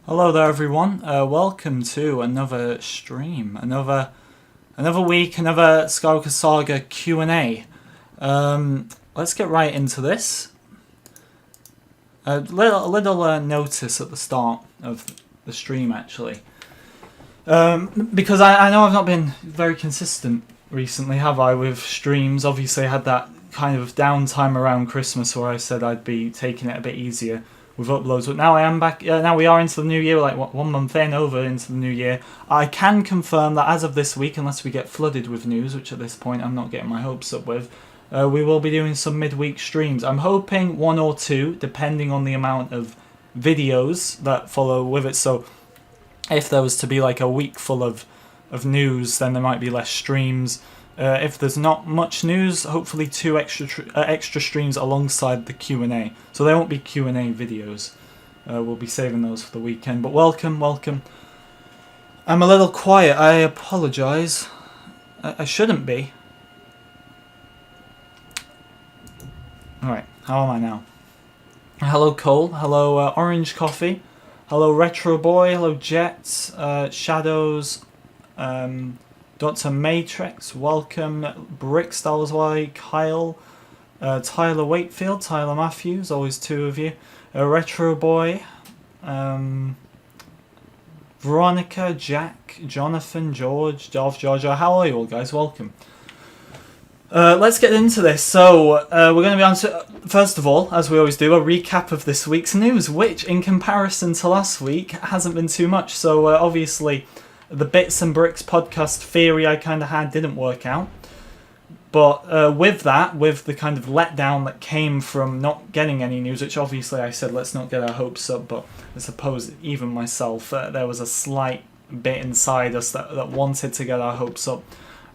Hello there, everyone. Welcome to another stream, another week, another Skywalker Saga Q&A. Let's get right into this. A little notice at the start of the stream, actually, because I know I've not been very consistent recently, have I, with streams? Obviously, I had that kind of downtime around Christmas where I said I'd be taking it a bit easier with uploads, but now I am back. Now we are into the new year, like 1 month in, over into the new year. I can confirm that as of this week, unless we get flooded with news, which at this point I'm not getting my hopes up with, we will be doing some midweek streams. I'm hoping 1 or 2, depending on the amount of videos that follow with it. So if there was to be like a week full of news, then there might be less streams. If there's not much news, hopefully 2 extra streams alongside the Q&A. So there won't be Q&A videos. We'll be saving those for the weekend. But welcome. I'm a little quiet. I apologise. I shouldn't be. Alright, how am I now? Hello Cole. Hello Orange Coffee. Hello Retro Boy. Hello Jets. Shadows. Dr. Matrix, welcome. Brickstars Y, Kyle, Tyler Wakefield, Tyler Matthews, always 2 of you. Retro Boy, Veronica, Jack, Jonathan, George, Georgia. How are you all, guys? Welcome. Let's get into this. So, we're going to be on to, first of all, as we always do, a recap of this week's news, which, in comparison to last week, hasn't been too much. So, obviously, the Bits and Bricks podcast theory I kind of had didn't work out. But with the kind of letdown that came from not getting any news, which obviously I said let's not get our hopes up, but I suppose even myself, there was a slight bit inside us that wanted to get our hopes up.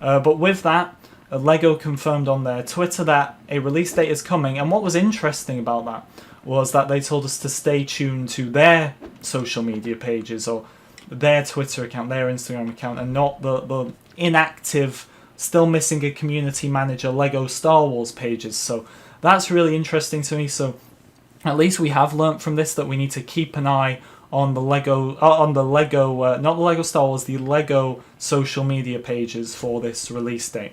But with that, LEGO confirmed on their Twitter that a release date is coming, and what was interesting about that was that they told us to stay tuned to their social media pages, or their Twitter account, their Instagram account, and not the inactive, still missing a community manager LEGO Star Wars pages. So that's really interesting to me. So at least we have learnt from this that we need to keep an eye on the LEGO, not the LEGO Star Wars, the LEGO social media pages for this release date.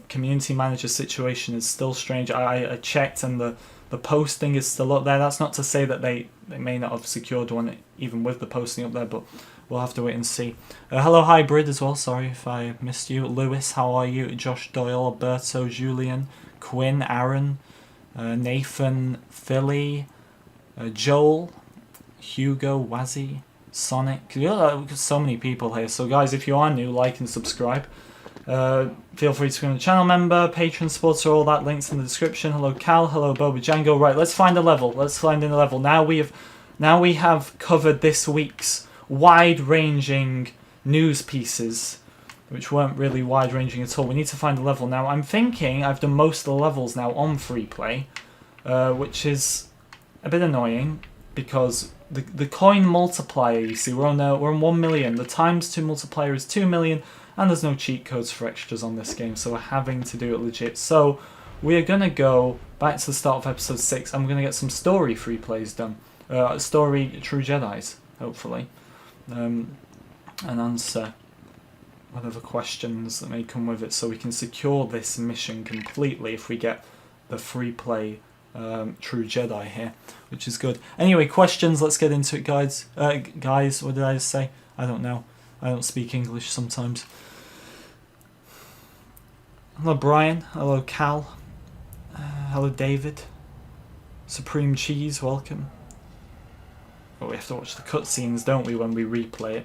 Community manager situation is still strange. I checked and the posting is still up there. That's not to say that they may not have secured one even with the posting up there, but we'll have to wait and see. Hello Hybrid as well, sorry if I missed you. Lewis, how are you? Josh Doyle, Alberto, Julian, Quinn, Aaron, Nathan, Philly, Joel, Hugo, Wazzy, Sonic. So many people here. So guys, if you are new, like and subscribe. Feel free to become a channel member, patron, supporter, all that, links in the description. Hello Cal, hello Boba Django. Right, let's find a level. Now we have covered this week's wide-ranging news pieces, which weren't really wide-ranging at all. We need to find a level. Now, I'm thinking I've done most of the levels now on free play, which is a bit annoying because the coin multiplier, you see, we're on 1 million. The ×2 multiplier is 2 million. And there's no cheat codes for extras on this game, so we're having to do it legit. So we are going to go back to the start of episode 6. I'm going to get some story free plays done. Story True Jedis, hopefully. And answer whatever questions that may come with it, so we can secure this mission completely if we get the free play True Jedi here, which is good. Anyway, questions, let's get into it, guys. Guys, what did I just say? I don't know. I don't speak English sometimes. Hello Brian, hello Cal, hello David, Supreme Cheese, welcome. Oh, we have to watch the cutscenes, don't we, when we replay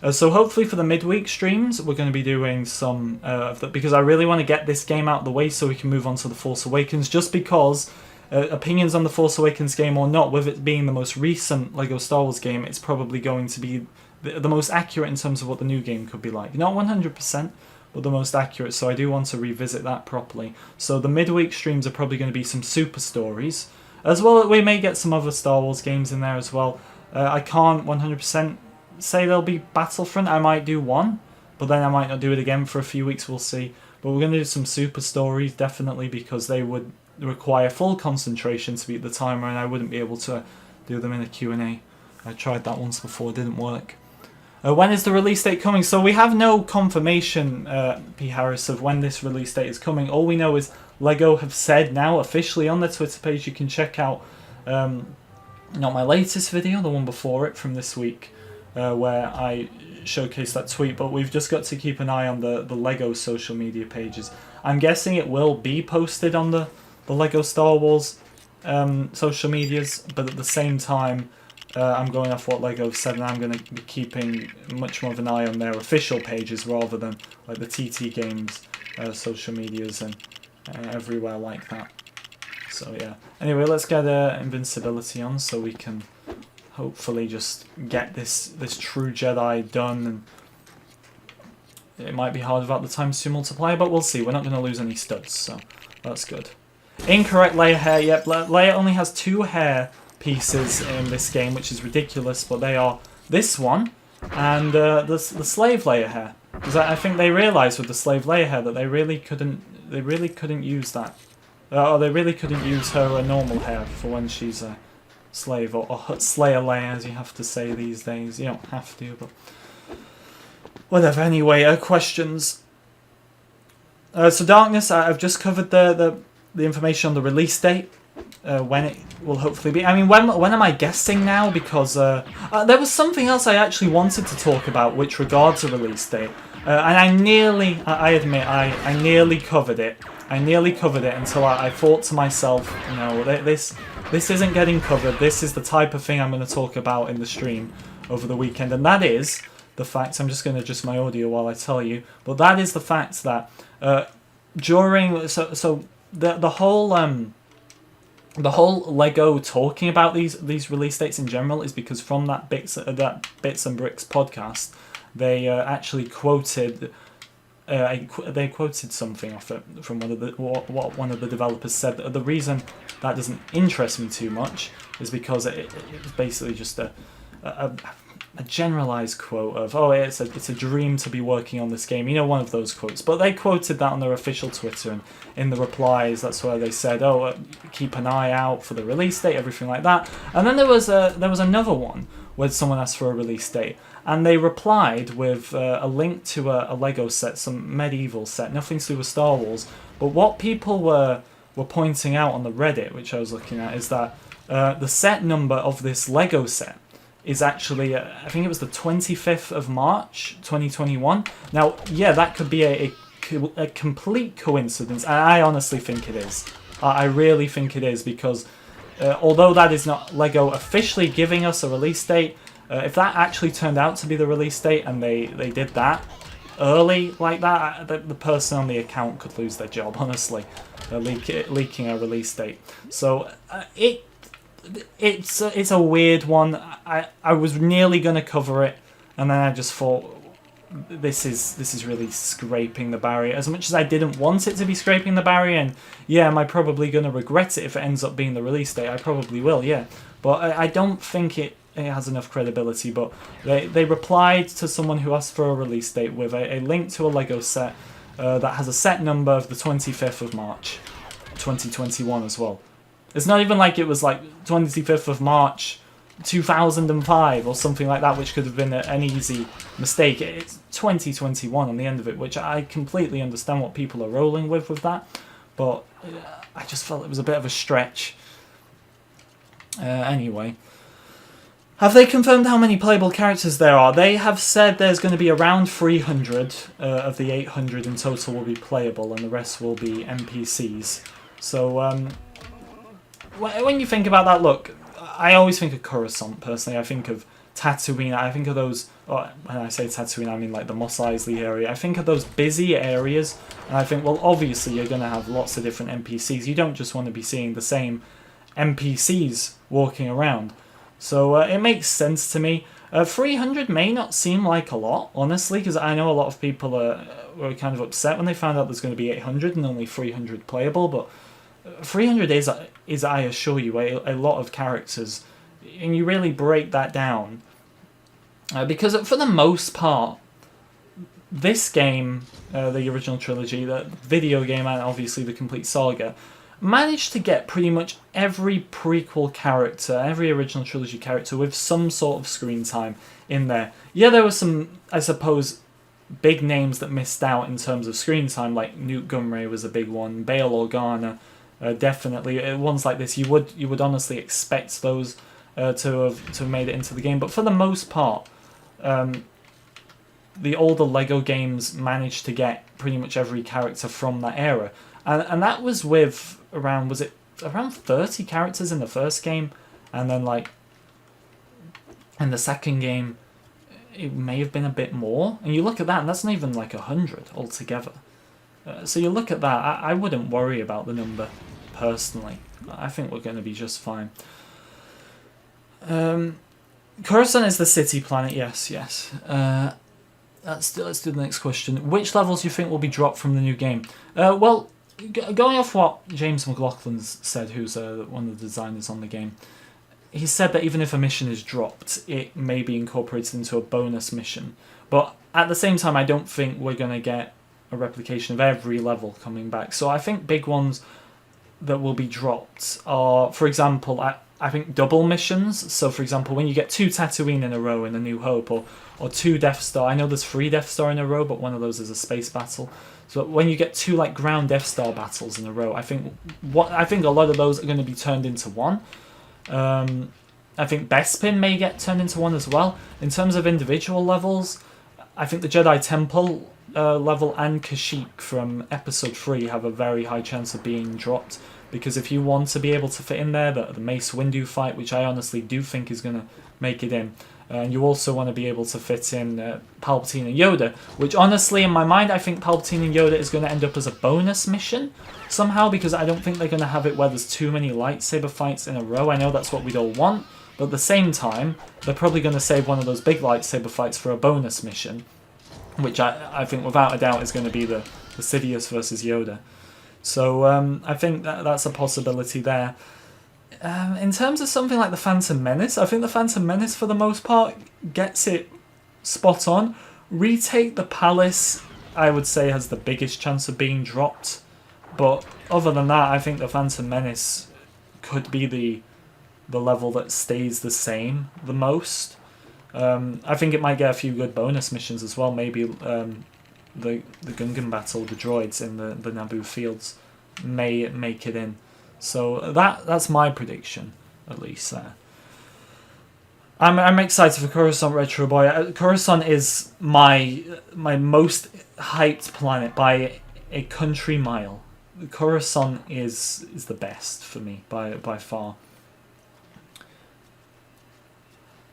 it. So hopefully for the midweek streams, we're going to be doing some of that, because I really want to get this game out of the way so we can move on to The Force Awakens, just because opinions on The Force Awakens game or not, with it being the most recent LEGO Star Wars game, it's probably going to be the most accurate in terms of what the new game could be like. Not 100%, but the most accurate, so I do want to revisit that properly. So the midweek streams are probably going to be some super stories, as well as we may get some other Star Wars games in there as well. I can't 100% say there'll be Battlefront. I might do one, but then I might not do it again for a few weeks, we'll see. But we're going to do some super stories, definitely, because they would require full concentration to beat the timer, and I wouldn't be able to do them in a Q&A. I tried that once before, it didn't work. When is the release date coming? So we have no confirmation, P. Harris, of when this release date is coming. All we know is LEGO have said now officially on their Twitter page. You can check out not my latest video, the one before it from this week, where I showcased that tweet, but we've just got to keep an eye on the LEGO social media pages. I'm guessing it will be posted on the LEGO Star Wars social medias, but at the same time, I'm going off what LEGO have said, and I'm going to be keeping much more of an eye on their official pages rather than like the TT Games social medias and everywhere like that. So yeah. Anyway, let's get invincibility on so we can hopefully just get this true Jedi done. And it might be hard without the times 2 multiplier, but we'll see. We're not going to lose any studs, so that's good. Incorrect Leia hair. Yep, Leia only has 2 hair pieces in this game, which is ridiculous, but they are this one and the slave Leia hair. Because I think they realised with the slave Leia hair that they really couldn't use that. Or they really couldn't use her normal hair for when she's a slave, or Slayer Leia, as you have to say these days. You don't have to, but whatever. Anyway, questions. So Darkness, I've just covered the information on the release date, when it will hopefully be. I mean, when am I guessing now? Because there was something else I actually wanted to talk about, which regards a release date, and I admit, I nearly covered it. I nearly covered it until I thought to myself, no, this isn't getting covered. This is the type of thing I'm going to talk about in the stream over the weekend, and that is the fact. I'm just going to adjust my audio while I tell you, but that is the fact that during the whole LEGO talking about these release dates in general is because from that Bits and Bricks podcast, they actually quoted. They quoted something off it from what one of the developers said. The reason that doesn't interest me too much is because it's basically just a generalized quote of, oh, it's a dream to be working on this game. You know, one of those quotes. But they quoted that on their official Twitter, and in the replies, that's where they said, oh, keep an eye out for the release date, everything like that. And then there was another one where someone asked for a release date, and they replied with a link to a LEGO set, some medieval set, nothing to do with Star Wars. But what people were pointing out on the Reddit, which I was looking at, is that the set number of this LEGO set is actually, I think it was the 25th of March, 2021. Now, yeah, that could be a complete coincidence, and I honestly think it is. I really think it is, because although that is not LEGO officially giving us a release date, if that actually turned out to be the release date and they did that early like that, the person on the account could lose their job, honestly, leaking a release date. So it's a weird one. I was nearly going to cover it, and then I just thought, this is really scraping the barrier. As much as I didn't want it to be scraping the barrier, and yeah, am I probably going to regret it if it ends up being the release date? I probably will, yeah. But I don't think it has enough credibility. But they replied to someone who asked for a release date with a link to a LEGO set that has a set number of the 25th of March, 2021 as well. It's not even like it was like 25th of March 2005 or something like that, which could have been an easy mistake. It's 2021 on the end of it, which I completely understand what people are rolling with that, but I just felt it was a bit of a stretch. Anyway, have they confirmed how many playable characters there are? They have said there's going to be around 300 of the 800 in total will be playable, and the rest will be NPCs. So when you think about that, look, I always think of Coruscant, personally. I think of Tatooine. I think of those, when I say Tatooine, I mean like the Mos Eisley area. I think of those busy areas, and I think, well, obviously you're going to have lots of different NPCs. You don't just want to be seeing the same NPCs walking around. So it makes sense to me. 300 may not seem like a lot, honestly, because I know a lot of people were kind of upset when they found out there's going to be 800 and only 300 playable, but 300 is, I assure you, a lot of characters, and you really break that down. Because for the most part, this game, the original trilogy, the video game, and obviously the complete saga, managed to get pretty much every prequel character, every original trilogy character with some sort of screen time in there. Yeah, there were some, I suppose, big names that missed out in terms of screen time, like Newt Gunray was a big one, Bail Organa, definitely. Ones like this, you would honestly expect those to have made it into the game, but for the most part, the older Lego games managed to get pretty much every character from that era. And that was with around 30 characters in the first game, and then like in the second game it may have been a bit more. And you look at that, and that's not even like 100 altogether. So you look at that, I wouldn't worry about the number personally. I think we're going to be just fine. Coruscant is the city planet, yes. Let's do the next question. Which levels do you think will be dropped from the new game? Well, going off what James McLaughlin said, who's one of the designers on the game, he said that even if a mission is dropped, it may be incorporated into a bonus mission. But at the same time, I don't think we're going to get a replication of every level coming back. So I think big ones that will be dropped are, for example, I think double missions. So for example, when you get 2 Tatooine in a row in A New Hope, or 2 Death Star. I know there's 3 Death Star in a row, but one of those is a space battle. So when you get 2 like ground Death Star battles in a row, I think a lot of those are going to be turned into one. I think Bespin may get turned into one as well. In terms of individual levels, I think the Jedi Temple level and Kashyyyk from Episode 3 have a very high chance of being dropped, because if you want to be able to fit in there the Mace Windu fight, which I honestly do think is going to make it in, and you also want to be able to fit in Palpatine and Yoda, which honestly, in my mind, I think Palpatine and Yoda is going to end up as a bonus mission somehow, because I don't think they're going to have it where there's too many lightsaber fights in a row. I know that's what we'd all want, but at the same time, they're probably going to save one of those big lightsaber fights for a bonus mission, which I think without a doubt is going to be the Sidious versus Yoda. So I think that's a possibility there. In terms of something like the Phantom Menace, I think the Phantom Menace for the most part gets it spot on. Retake the Palace, I would say, has the biggest chance of being dropped. But other than that, I think the Phantom Menace could be the level that stays the same the most. I think it might get a few good bonus missions as well. Maybe the Gungan battle, the droids in the Naboo fields may make it in. So that's my prediction, at least there. I'm excited for Coruscant Retro Boy. Coruscant is my most hyped planet by a country mile. Coruscant is the best for me by far.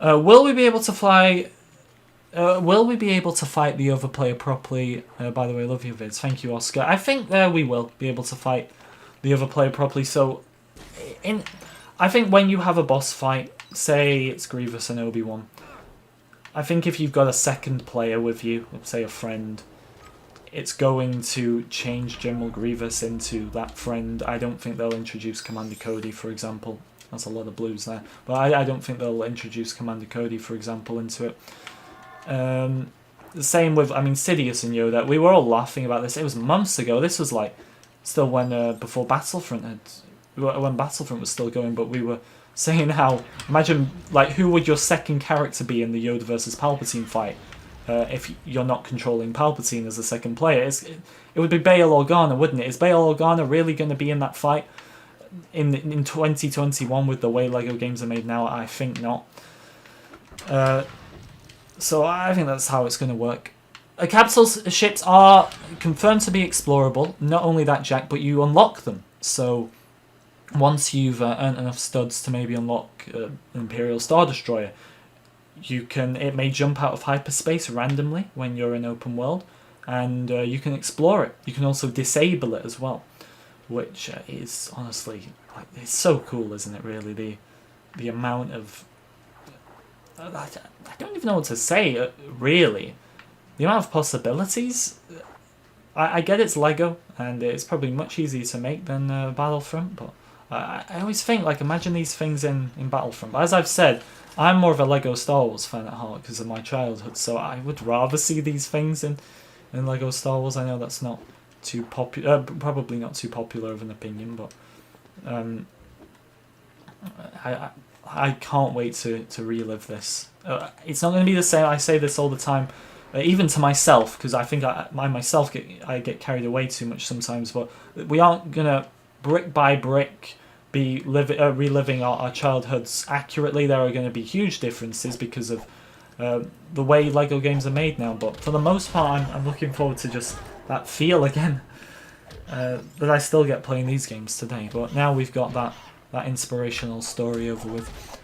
Will we be able to fly? Will we be able to fight the other player properly? By the way, love your vids. Thank you, Oscar. I think we will be able to fight the other player properly. So, I think when you have a boss fight, say it's Grievous and Obi-Wan, I think if you've got a second player with you, say a friend, it's going to change General Grievous into that friend. I don't think they'll introduce Commander Cody, for example. That's a lot of blues there. But I don't think they'll introduce Commander Cody, for example, into it. The same with, Sidious and Yoda. We were all laughing about this. It was months ago. This was like still before Battlefront when Battlefront was still going. But we were saying how, imagine like who would your second character be in the Yoda versus Palpatine fight if you're not controlling Palpatine as a second player? It would be Bail Organa, wouldn't it? Is Bail Organa really going to be in that fight in 2021 with the way Lego games are made now? I think not. So I think that's how it's going to work. Capital ships are confirmed to be explorable. Not only that, Jack, but you unlock them. So once you've earned enough studs to maybe unlock an Imperial Star Destroyer, it may jump out of hyperspace randomly when you're in open world, and you can explore it. You can also disable it as well, which is honestly, it's so cool, isn't it? Really, the amount of I don't even know what to say, really. The amount of possibilities. I get it's Lego, and it's probably much easier to make than Battlefront, but I always think, imagine these things in Battlefront. But as I've said, I'm more of a Lego Star Wars fan at heart because of my childhood, so I would rather see these things in Lego Star Wars. I know that's not too popular, probably not too popular of an opinion, but I I can't wait to relive this. It's not going to be the same. I say this all the time, even to myself, because I think I myself get carried away too much sometimes. But we aren't gonna brick by brick be reliving our childhoods accurately. There are going to be huge differences because of the way Lego games are made now. But for the most part, I'm looking forward to just that feel again. But I still get playing these games today. But now we've got that inspirational story over with.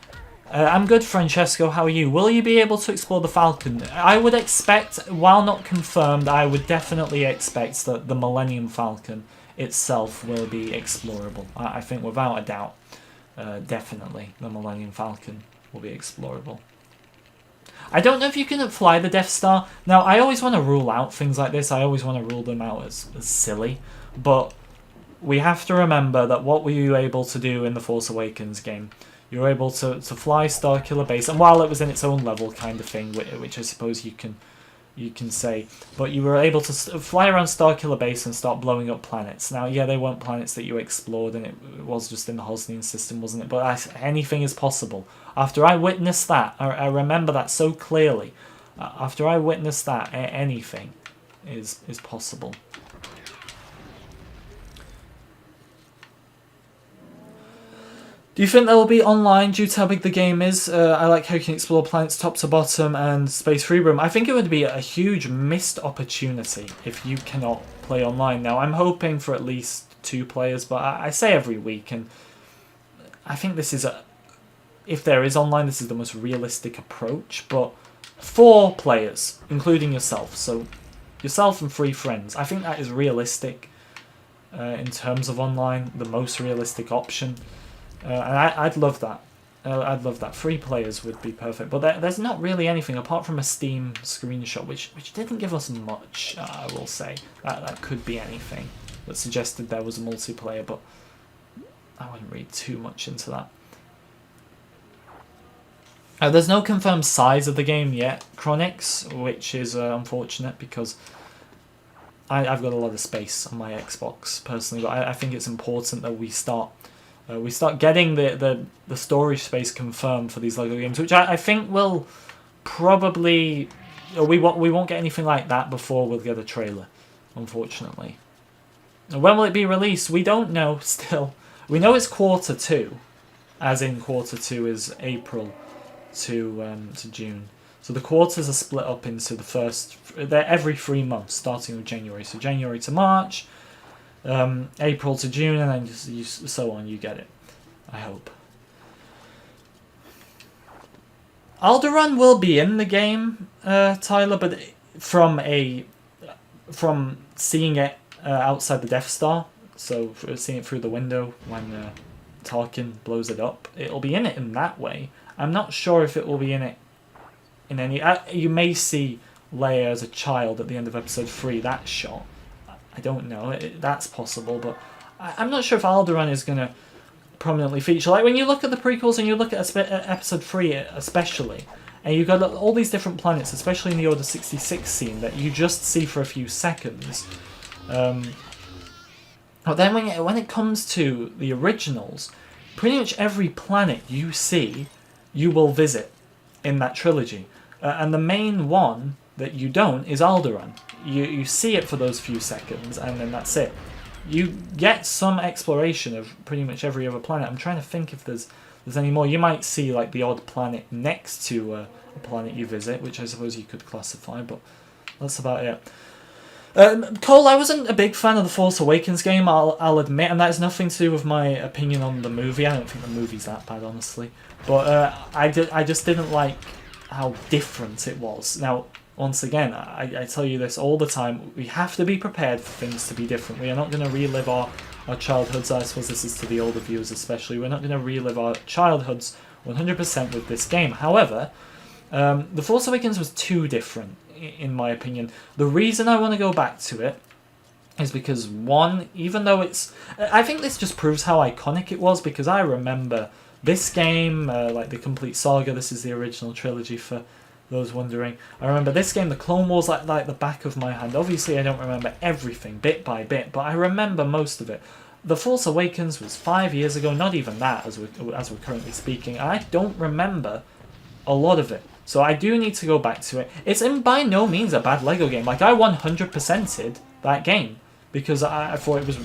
I'm good, Francesco. How are you? Will you be able to explore the Falcon? I would expect, while not confirmed, I would definitely expect that the Millennium Falcon itself will be explorable. I think without a doubt, definitely the Millennium Falcon will be explorable. I don't know if you can fly the Death Star. Now, I always want to rule out things like this. I always want to rule them out as silly. But we have to remember that what were you able to do in the Force Awakens game? You were able to fly Starkiller Base, and while it was in its own level kind of thing, which I suppose you can say, but you were able to fly around Starkiller Base and start blowing up planets. Now, yeah, they weren't planets that you explored, and it was just in the Hosnian system, wasn't it? But anything is possible. After I witnessed that, I remember that so clearly. After I witnessed that, anything is possible. Do you think there will be online due to how big the game is? I like how you can explore planets top to bottom and space free roam. I think it would be a huge missed opportunity if you cannot play online. Now, I'm hoping for at least 2 players, but I say every week, and I think this is if there is online, this is the most realistic approach, but 4 players, including yourself. So, yourself and 3 friends. I think that is realistic in terms of online, the most realistic option. And I'd love that. I'd love that. 3 players would be perfect. But there's not really anything apart from a Steam screenshot, which didn't give us much, I will say. That could be anything that suggested there was a multiplayer, but I wouldn't read too much into that. There's no confirmed size of the game yet, Chronix, which is unfortunate because I've got a lot of space on my Xbox, personally, but I think it's important that we start getting the storage space confirmed for these Lego games, which I think will probably... We won't get anything like that before we'll get a trailer, unfortunately. When will it be released? We don't know still. We know it's Q2, as in Q2 is April to June. So the quarters are split up into the first... They're every 3 months, starting with January. So January to March... April to June, and then so on. You get it, I hope. Alderaan will be in the game, Tyler, but from seeing it outside the Death Star, so seeing it through the window when Tarkin blows it up, it'll be in it in that way. I'm not sure if it will be in it in any... you may see Leia as a child at the end of Episode 3, that shot. I don't know. That's possible, but I'm not sure if Alderaan is going to prominently feature. Like, when you look at the prequels and you look at Episode 3 especially, and you've got all these different planets, especially in the Order 66 scene, that you just see for a few seconds. But then when it comes to the originals, pretty much every planet you see, you will visit in that trilogy. And the main one that you don't is Alderaan. You see it for those few seconds, and then that's it. You get some exploration of pretty much every other planet. I'm trying to think if there's any more. You might see like the odd planet next to a planet you visit, which I suppose you could classify, but that's about it. Cole, I wasn't a big fan of the Force Awakens game, I'll admit, and that has nothing to do with my opinion on the movie. I don't think the movie's that bad, honestly. But I just didn't like how different it was. Now, once again, I tell you this all the time, we have to be prepared for things to be different. We are not going to relive our childhoods. I suppose this is to the older viewers especially. We're not going to relive our childhoods 100% with this game. However, The Force Awakens was too different, in my opinion. The reason I want to go back to it is because, one, even though it's... I think this just proves how iconic it was, because I remember this game, like the complete saga. This is the original trilogy for those wondering. I remember this game, the Clone Wars, like the back of my hand. Obviously, I don't remember everything bit by bit, but I remember most of it. The Force Awakens was 5 years ago, not even that as we're currently speaking. I don't remember a lot of it. So I do need to go back to it. It's by no means a bad LEGO game. Like, I 100%ed that game because I thought it was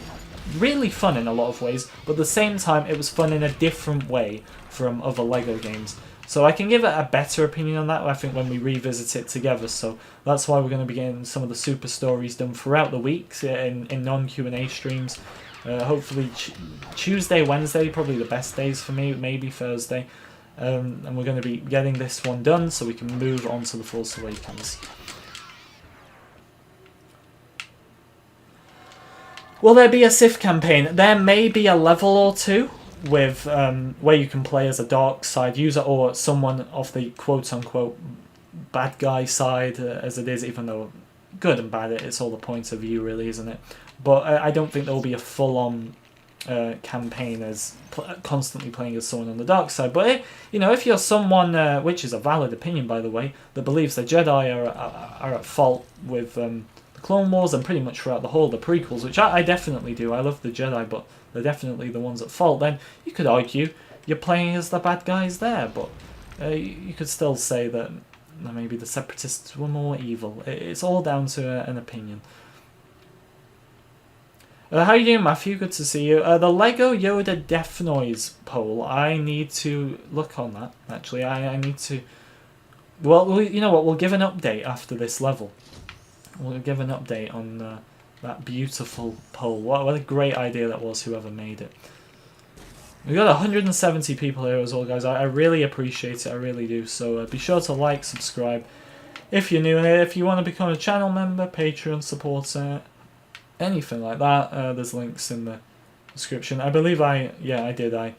really fun in a lot of ways, but at the same time it was fun in a different way from other LEGO games. So I can give it a better opinion on that, I think, when we revisit it together. So that's why we're going to be getting some of the super stories done throughout the weeks in non-Q&A streams. Hopefully Tuesday, Wednesday, probably the best days for me, maybe Thursday. And we're going to be getting this one done so we can move on to The Force Awakens. Will there be a Sith campaign? There may be a level or two with where you can play as a dark side user or someone of the quote-unquote bad guy side, as it is, even though good and bad, it's all the point of view really, isn't it? But I don't think there will be a full-on campaign as constantly playing as someone on the dark side. But if you're someone, which is a valid opinion by the way, that believes the Jedi are at fault with the Clone Wars and pretty much throughout the whole of the prequels, which I definitely do. I love the Jedi, but they're definitely the ones at fault. Then you could argue you're playing as the bad guys there, but you could still say that maybe the Separatists were more evil. It's all down to an opinion. How you doing, Matthew? Good to see you. The Lego Yoda Death Noise poll. I need to look on that, actually. I need to... Well, you know what? We'll give an update after this level. We'll give an update on that beautiful poll. What a great idea that was, whoever made it. We've got 170 people here as well, guys. I really appreciate it. I really do. So be sure to like, subscribe if you're new. And if you want to become a channel member, Patreon supporter, anything like that, there's links in the description. I believe I did. I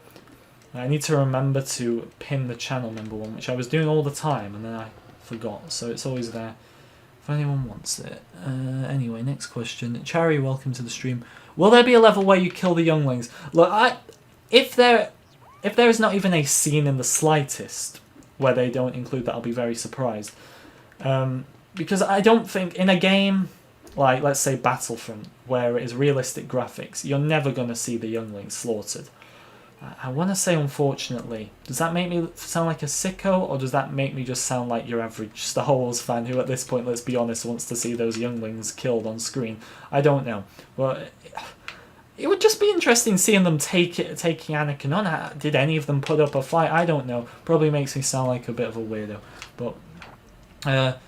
need to remember to pin the channel member one, which I was doing all the time, and then I forgot. So it's always there if anyone wants it. Anyway, next question. Cherry, welcome to the stream. Will there be a level where you kill the younglings? Look, if there is not even a scene in the slightest where they don't include that, I'll be very surprised. Because I don't think in a game like, let's say, Battlefront, where it is realistic graphics, you're never going to see the younglings slaughtered. I want to say, unfortunately, does that make me sound like a sicko, or does that make me just sound like your average Star Wars fan who, at this point, let's be honest, wants to see those younglings killed on screen? I don't know. But it would just be interesting seeing them taking Anakin on. Did any of them put up a fight? I don't know. Probably makes me sound like a bit of a weirdo. But a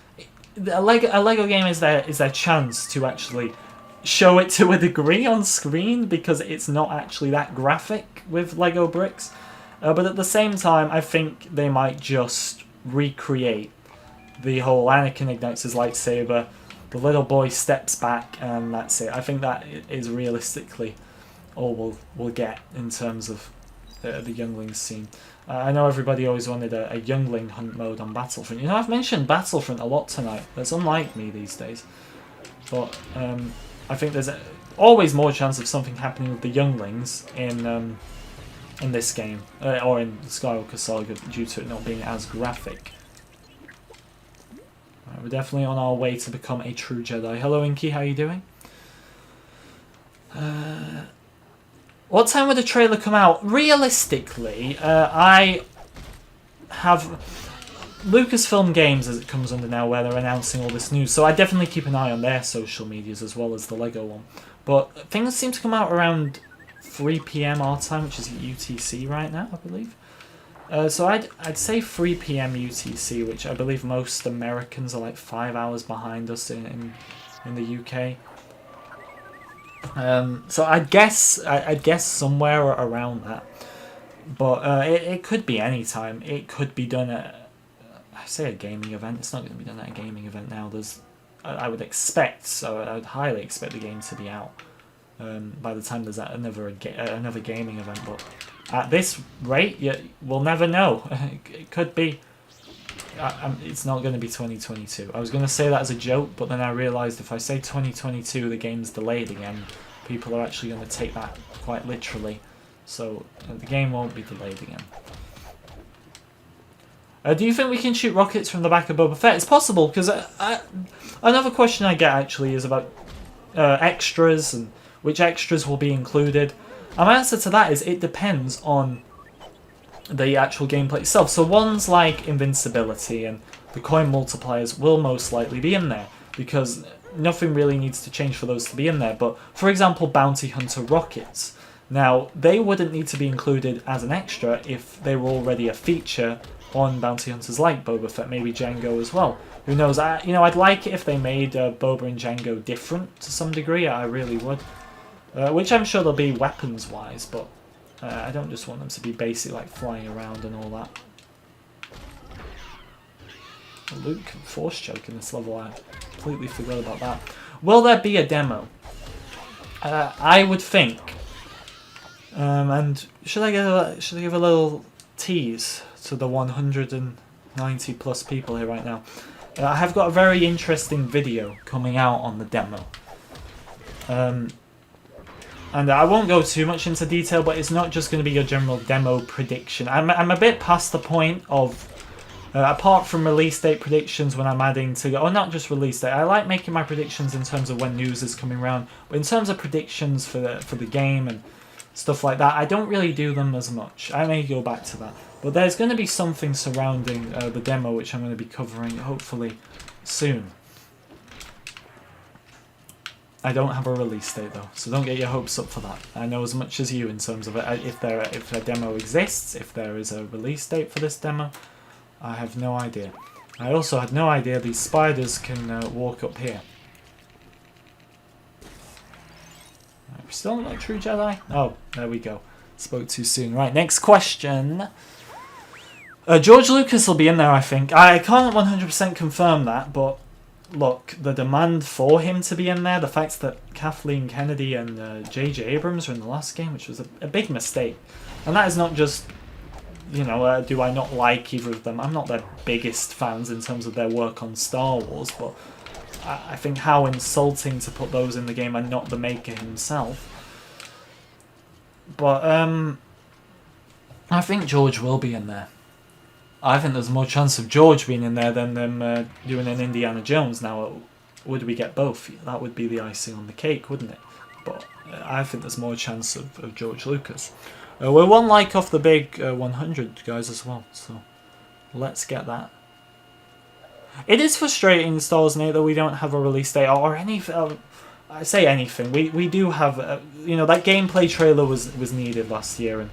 Lego game is their chance to actually show it to a degree on screen, because it's not actually that graphic with Lego bricks. But at the same time, I think they might just recreate the whole Anakin ignites his lightsaber, the little boy steps back, and that's it. I think that is realistically all we'll get in terms of the younglings scene. I know everybody always wanted a youngling hunt mode on Battlefront. You know, I've mentioned Battlefront a lot tonight. That's unlike me these days. But I think there's always more chance of something happening with the younglings in this game, or in Skywalker Saga, due to it not being as graphic. Right, we're definitely on our way to become a true Jedi. Hello, Inky, how you doing? What time would the trailer come out? Realistically, I have Lucasfilm Games, as it comes under now, where they're announcing all this news, so I definitely keep an eye on their social medias as well as the Lego one. But things seem to come out around 3 PM our time, which is UTC right now, I believe. So I'd say 3 PM UTC, which I believe most Americans are like 5 hours behind us in the UK. So I'd guess somewhere around that, but it could be any time. It could be done at, I say, a gaming event. It's not going to be done at a gaming event now. I would expect, so I would highly expect the game to be out by the time there's another gaming event. But at this rate, we'll never know. It could be. It's not going to be 2022. I was going to say that as a joke, but then I realised if I say 2022, the game's delayed again, people are actually going to take that quite literally. So the game won't be delayed again. Do you think we can shoot rockets from the back of Boba Fett? It's possible, because another question I get actually is about extras and which extras will be included? And my answer to that is it depends on the actual gameplay itself. So ones like invincibility and the coin multipliers will most likely be in there, because nothing really needs to change for those to be in there. But for example, bounty hunter rockets, now they wouldn't need to be included as an extra if they were already a feature on bounty hunters like Boba Fett, maybe Jango as well. Who knows? I'd like it if they made Boba and Jango different to some degree. I really would. Which I'm sure they'll be weapons-wise, but I don't just want them to be basic, like flying around and all that. Luke force choke in this level, I completely forgot about that. Will there be a demo? I would think. And should I give a little tease to the 190 plus people here right now? I have got a very interesting video coming out on the demo. And I won't go too much into detail, but it's not just going to be your general demo prediction. I'm a bit past the point of, apart from release date predictions when I'm adding to, or not just release date, I like making my predictions in terms of when news is coming around, but in terms of predictions for the game and stuff like that, I don't really do them as much. I may go back to that. But there's going to be something surrounding the demo which I'm going to be covering hopefully soon. I don't have a release date though, so don't get your hopes up for that. I know as much as you in terms of it. If a demo exists, if there is a release date for this demo, I have no idea. I also had no idea these spiders can walk up here. Still not a true Jedi? Oh, there we go. Spoke too soon. Right, next question. George Lucas will be in there, I think. I can't 100% confirm that, but look, the demand for him to be in there, the fact that Kathleen Kennedy and J.J. Abrams were in the last game, which was a big mistake. And that is not just, you know, do I not like either of them? I'm not their biggest fans in terms of their work on Star Wars, but I think how insulting to put those in the game and not the maker himself. But I think George will be in there. I think there's more chance of George being in there than them doing an Indiana Jones. Now, would we get both? That would be the icing on the cake, wouldn't it? But I think there's more chance of George Lucas. We're one like off the big 100 guys as well, so let's get that. It is frustrating, Star Wars Nate, that we don't have a release date or any. I say anything. We do have. You know, that gameplay trailer was needed last year, and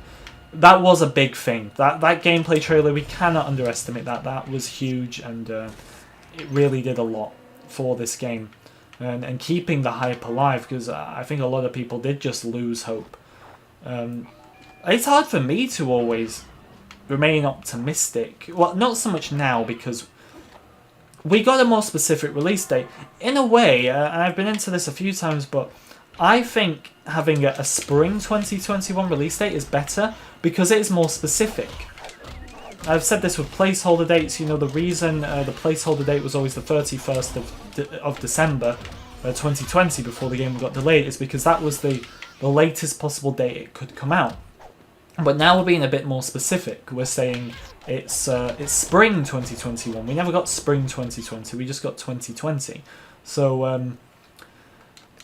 that was a big thing. That gameplay trailer, we cannot underestimate that. That was huge, and it really did a lot for this game, and keeping the hype alive. Because I think a lot of people did just lose hope. It's hard for me to always remain optimistic. Well, not so much now because we got a more specific release date. In a way, and I've been into this a few times, but I think having a spring 2021 release date is better because it is more specific. I've said this with placeholder dates. You know, the reason the placeholder date was always the 31st of December 2020 before the game got delayed is because that was the latest possible date it could come out. But now we're being a bit more specific. We're saying it's spring 2021. We never got spring 2020. We just got 2020. So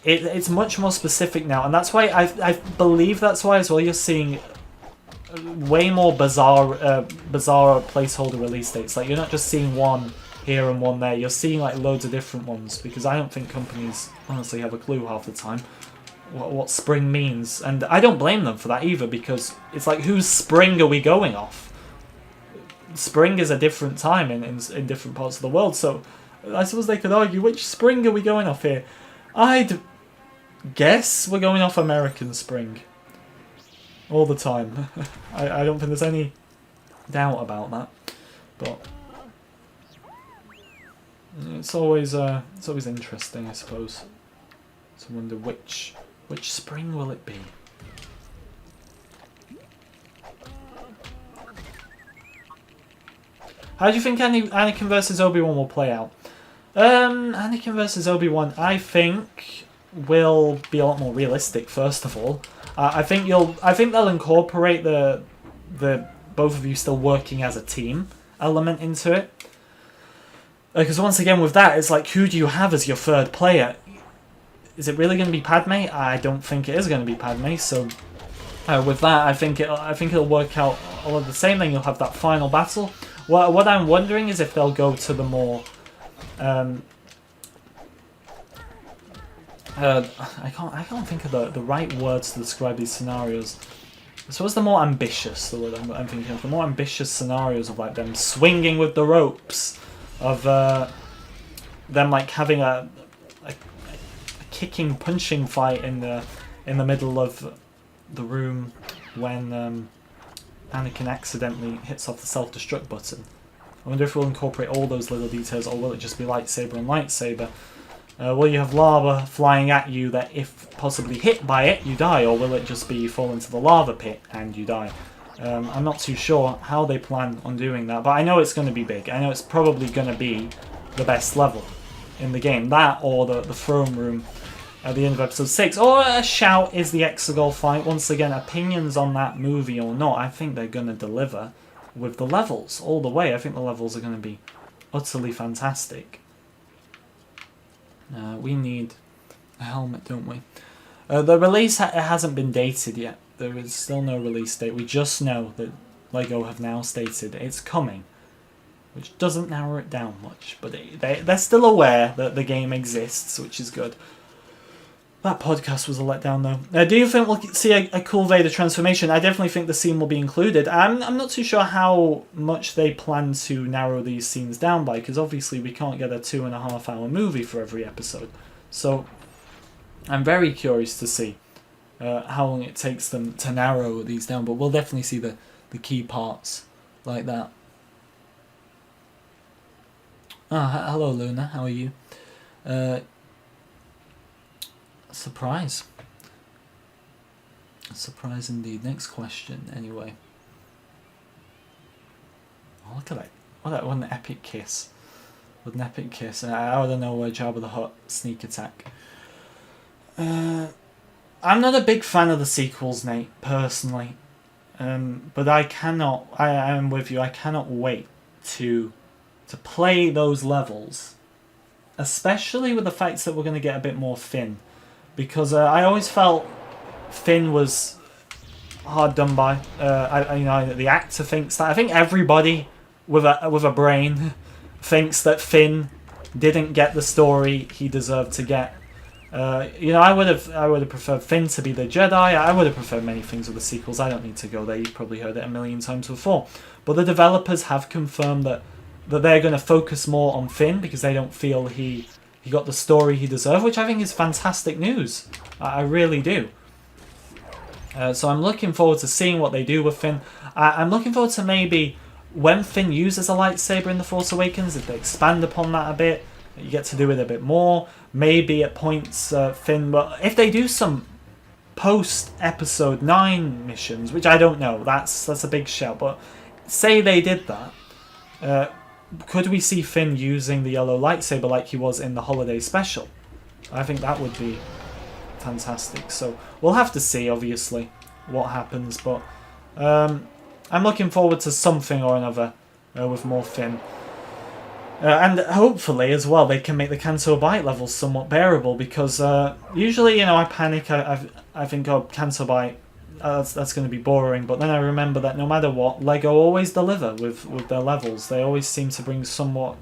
it's much more specific now, and that's why I believe that's why as well you're seeing way more bizarre placeholder release dates. Like, you're not just seeing one here and one there. You're seeing like loads of different ones because I don't think companies honestly have a clue half the time what spring means, and I don't blame them for that either, because it's like, whose spring are we going off? Spring is a different time in different parts of the world, so I suppose they could argue, which spring are we going off here? I'd guess we're going off American spring all the time. I don't think there's any doubt about that, but it's always interesting, I suppose, to wonder which spring will it be. How do you think Anakin versus Obi-Wan will play out? Anakin versus Obi-Wan, I think, will be a lot more realistic. First of all, I think they'll incorporate the both of you still working as a team element into it. Because once again, with that, it's like, who do you have as your third player? is it really going to be Padme? I don't think it is going to be Padme. So with that, I think it'll work out all of the same. Then you'll have that final battle. What I'm wondering is if they'll go to the more I can't think of the right words to describe these scenarios. I suppose the more ambitious, the word I'm thinking of, the more ambitious scenarios of like them swinging with the ropes, of them like having a kicking, punching fight in the middle of the room when Anakin accidentally hits off the self-destruct button. I wonder if we'll incorporate all those little details, or will it just be lightsaber and lightsaber? Will you have lava flying at you that if possibly hit by it, you die, or will it just be you fall into the lava pit and you die? I'm not too sure how they plan on doing that, but I know it's going to be big. I know it's probably going to be the best level in the game. That or the throne room at the end of episode 6. Or a shout is the Exegol fight. Once again, opinions on that movie or not, I think they're going to deliver with the levels all the way. I think the levels are going to be utterly fantastic. We need a helmet, don't we? The release hasn't been dated yet. There is still no release date. We just know that LEGO have now stated it's coming, which doesn't narrow it down much. But they're still aware that the game exists, which is good. That podcast was a letdown, though. Do you think we'll see a cool Vader transformation? I definitely think the scene will be included. I'm not too sure how much they plan to narrow these scenes down by, because obviously we can't get a 2.5 hour movie for every episode. So I'm very curious to see how long it takes them to narrow these down, but we'll definitely see the key parts like that. Hello Luna, how are you? Surprise. A surprise indeed. Next question, anyway. Oh, look at that. What an epic kiss. What an epic kiss. Out of nowhere, Jabba the Hutt sneak attack. I'm not a big fan of the sequels, Nate, personally. But I am with you, I cannot wait to play those levels. Especially with the fact that we're going to get a bit more Finn. Because I always felt Finn was hard done by. The actor thinks that. I think everybody with a brain thinks that Finn didn't get the story he deserved to get. I would have preferred Finn to be the Jedi. I would have preferred many things with the sequels. I don't need to go there. You've probably heard it a million times before. But the developers have confirmed that they're going to focus more on Finn because they don't feel he got the story he deserved, which I think is fantastic news. I really do. So I'm looking forward to seeing what they do with Finn. I'm looking forward to maybe when Finn uses a lightsaber in The Force Awakens, if they expand upon that a bit, you get to do it a bit more. Maybe at points Finn... Well, if they do some post-Episode 9 missions, which I don't know, that's a big shout, but say they did that... could we see Finn using the yellow lightsaber like he was in the holiday special? I think that would be fantastic. So we'll have to see, obviously, what happens. But I'm looking forward to something or another with more Finn. And hopefully, as well, they can make the Canto Bight levels somewhat bearable. Because usually, I panic. I think, oh, Canto Bight... that's going to be boring, but then I remember that no matter what, LEGO always deliver with their levels. They always seem to bring somewhat...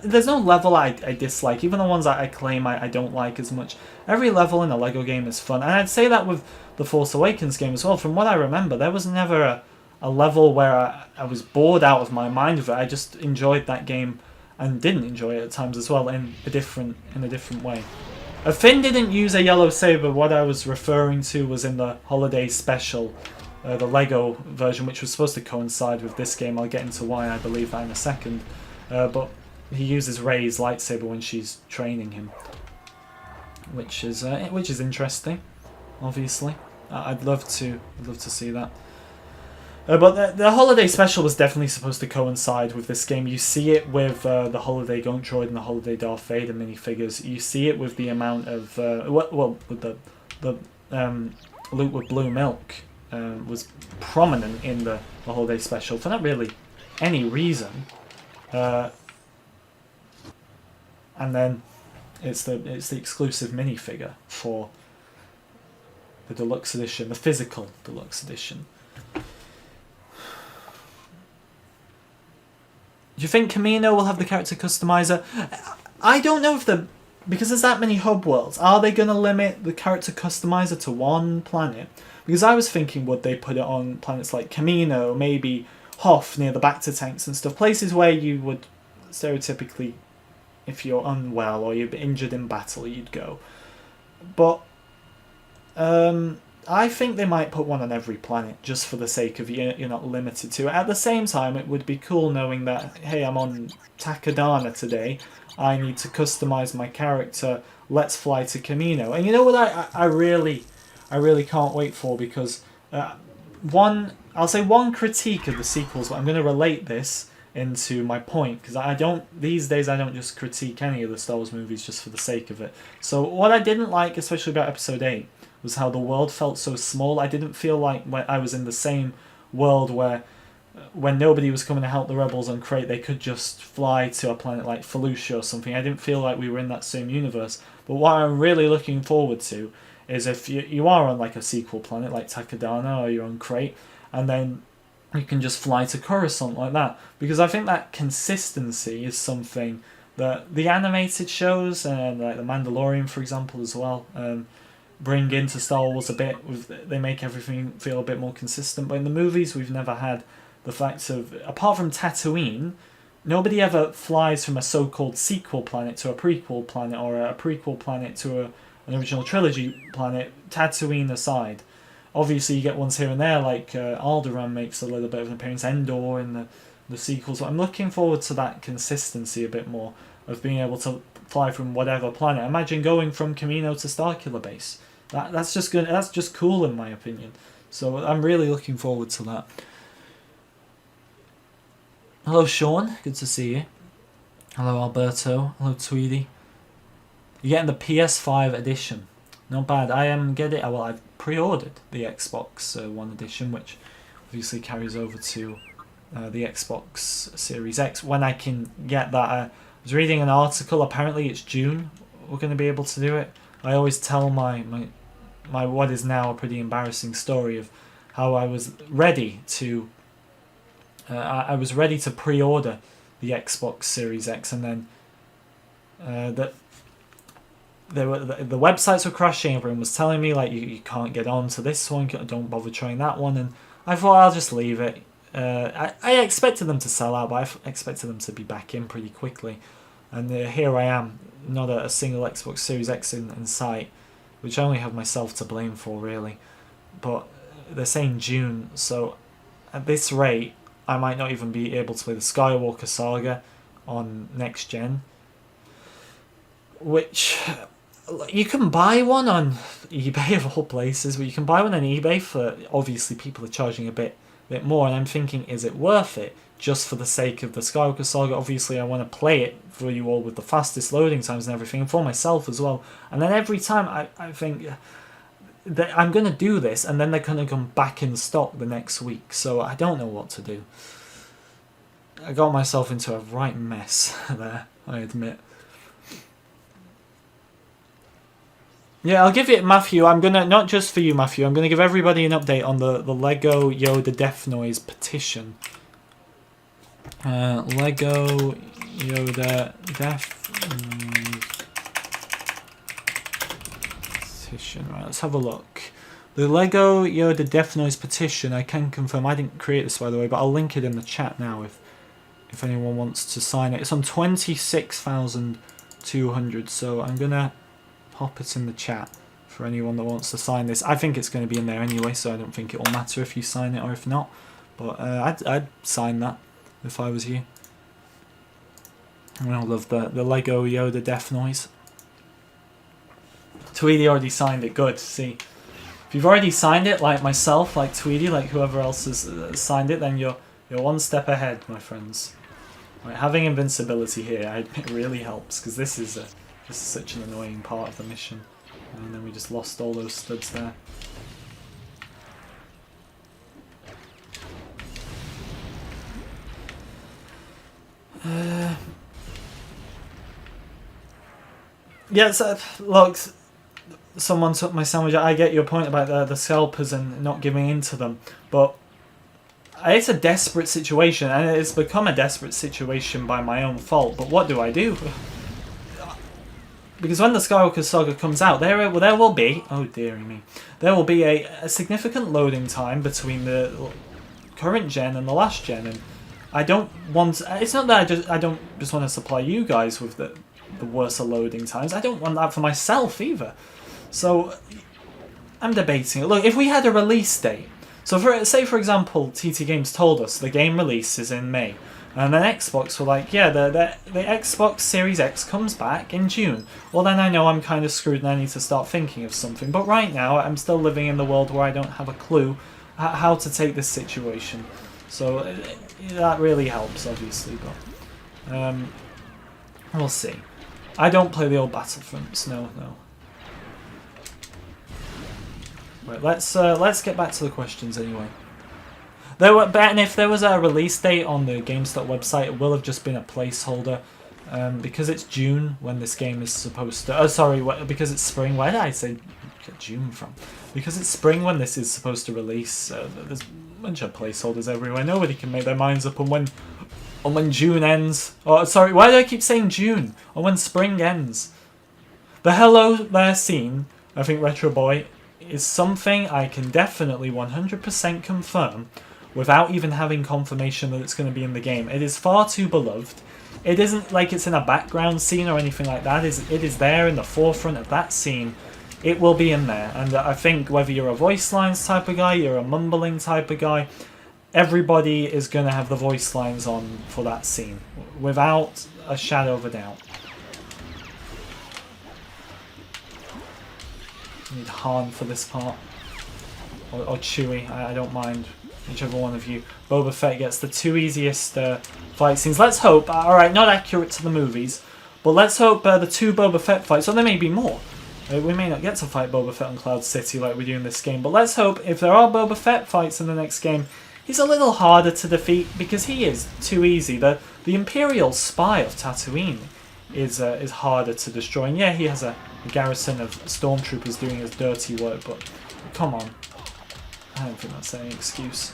there's no level I dislike, even the ones I claim I don't like as much. Every level in a LEGO game is fun, and I'd say that with the Force Awakens game as well. From what I remember, there was never a level where I was bored out of my mind with it. I just enjoyed that game and didn't enjoy it at times as well in a different way. Finn didn't use a yellow saber. What I was referring to was in the holiday special, the LEGO version, which was supposed to coincide with this game. I'll get into why I believe that in a second. But he uses Rey's lightsaber when she's training him, which is interesting. Obviously, I'd love to see that. But the holiday special was definitely supposed to coincide with this game. You see it with the holiday Gonk Droid and the holiday Darth Vader minifigures. You see it with the amount of with the Luke with blue milk was prominent in the holiday special for not really any reason. And then It's the exclusive minifigure for the deluxe edition, the physical deluxe edition. Do you think Camino will have the character customizer? I don't know if because there's that many hub worlds, are they going to limit the character customizer to one planet? Because I was thinking, would they put it on planets like Camino, maybe Hoth near the Bacta tanks and stuff, places where you would stereotypically, if you're unwell or you're injured in battle, you'd go. But I think they might put one on every planet just for the sake of you're not limited to it. At the same time, it would be cool knowing that, hey, I'm on Takodana today, I need to customize my character, let's fly to Camino. And you know what I really can't wait for, because I'll say one critique of the sequels, but I'm going to relate this into my point, because these days I don't just critique any of the Star Wars movies just for the sake of it. So what I didn't like, especially about Episode 8, was how the world felt so small. I didn't feel like I was in the same world where when nobody was coming to help the rebels on Crate, they could just fly to a planet like Felucia or something. I didn't feel like we were in that same universe. But what I'm really looking forward to is if you are on like a sequel planet like Takodana, or you're on Crate, and then you can just fly to Coruscant like that. Because I think that consistency is something that the animated shows, and like The Mandalorian, for example, as well, bring into Star Wars a bit. They make everything feel a bit more consistent. But in the movies, we've never had the fact of, apart from Tatooine, nobody ever flies from a so-called sequel planet to a prequel planet, or a prequel planet to an original trilogy planet, Tatooine aside. Obviously, you get ones here and there, like Alderaan makes a little bit of an appearance, Endor in the sequels. But I'm looking forward to that consistency a bit more, of being able to fly from whatever planet. Imagine going from Camino to Starkiller Base. That's just good. That's just cool, in my opinion. So I'm really looking forward to that. Hello, Sean. Good to see you. Hello, Alberto. Hello, Tweedy. You're getting the PS5 edition. Not bad. I am getting. Well, I've pre-ordered the Xbox One edition, which obviously carries over to the Xbox Series X when I can get that. I was reading an article. Apparently, it's June. We're going to be able to do it. I always tell my what is now a pretty embarrassing story of how I was ready to. I was ready to pre-order the Xbox Series X, and then the websites were crashing. Everyone was telling me like you can't get on to this one, don't bother trying that one, and I thought I'll just leave it. I expected them to sell out, but I expected them to be back in pretty quickly, and here I am, not a single Xbox Series X in sight, which I only have myself to blame for, really. But they're saying June, so at this rate, I might not even be able to play the Skywalker Saga on next gen. Which, you can buy one on eBay of all places, but you can buy one on eBay for, obviously people are charging a bit more, and I'm thinking, is it worth it? Just for the sake of the Skywalker Saga. Obviously I want to play it for you all with the fastest loading times and everything, and for myself as well. And then every time I think that I'm going to do this, and then they're going to come back in stock the next week, so I don't know what to do. I got myself into a right mess there, I admit. Yeah, I'll give it, Matthew. I'm gonna, not just for you, Matthew, I'm gonna give everybody an update on the Lego Yoda Death Noise petition. Lego Yoda Death Noise petition. Right, let's have a look. The Lego Yoda Death Noise petition, I can confirm, I didn't create this by the way, but I'll link it in the chat now if anyone wants to sign it. It's on 26,200, so I'm gonna pop it in the chat for anyone that wants to sign this. I think it's going to be in there anyway, so I don't think it will matter if you sign it or if not. But I'd sign that if I was you. And I love the Lego Yoda Death Noise. Tweedy already signed it. Good. See, if you've already signed it, like myself, like Tweedy, like whoever else has signed it, then you're one step ahead, my friends. Right, having invincibility here, it really helps, because this is such an annoying part of the mission. And then we just lost all those studs there. Yes, look, someone took my sandwich. I get your point about the scalpers and not giving in to them, but it's a desperate situation, and it's become a desperate situation by my own fault. But what do I do? Because when the Skywalker Saga comes out, there will be, oh dearie me, there will be a significant loading time between the current gen and the last gen, and I don't want. It's not that I don't just want to supply you guys with the worst of loading times. I don't want that for myself either. So I'm debating it. Look, if we had a release date, so say for example, TT Games told us the game releases in May. And then Xbox were like, yeah, the Xbox Series X comes back in June. Well, then I know I'm kind of screwed and I need to start thinking of something. But right now, I'm still living in the world where I don't have a clue how to take this situation. So that really helps, obviously. But we'll see. I don't play the old Battlefronts. No. Right, let's get back to the questions anyway. And if there was a release date on the GameStop website, it will have just been a placeholder, because it's June when this game is supposed to. Oh, sorry, because it's spring. Where did I say get June from? Because it's spring when this is supposed to release. There's a bunch of placeholders everywhere. Nobody can make their minds up on when June ends. Oh, sorry, why do I keep saying June? Or when spring ends? The Hello There scene, I think Retro Boy, is something I can definitely 100% confirm without even having confirmation that it's going to be in the game. It is far too beloved. It isn't like it's in a background scene or anything like that. It is there in the forefront of that scene. It will be in there. And I think whether you're a voice lines type of guy, you're a mumbling type of guy, everybody is going to have the voice lines on for that scene, without a shadow of a doubt. I need Han for this part. Or Chewie, I don't mind. Whichever one of you. Boba Fett gets the two easiest fight scenes. Let's hope, alright, not accurate to the movies, but let's hope the two Boba Fett fights, or there may be more. We may not get to fight Boba Fett on Cloud City like we do in this game, but let's hope if there are Boba Fett fights in the next game, he's a little harder to defeat because he is too easy. The Imperial spy of Tatooine is harder to destroy, and yeah, he has a garrison of stormtroopers doing his dirty work, but come on. I don't think that's any excuse.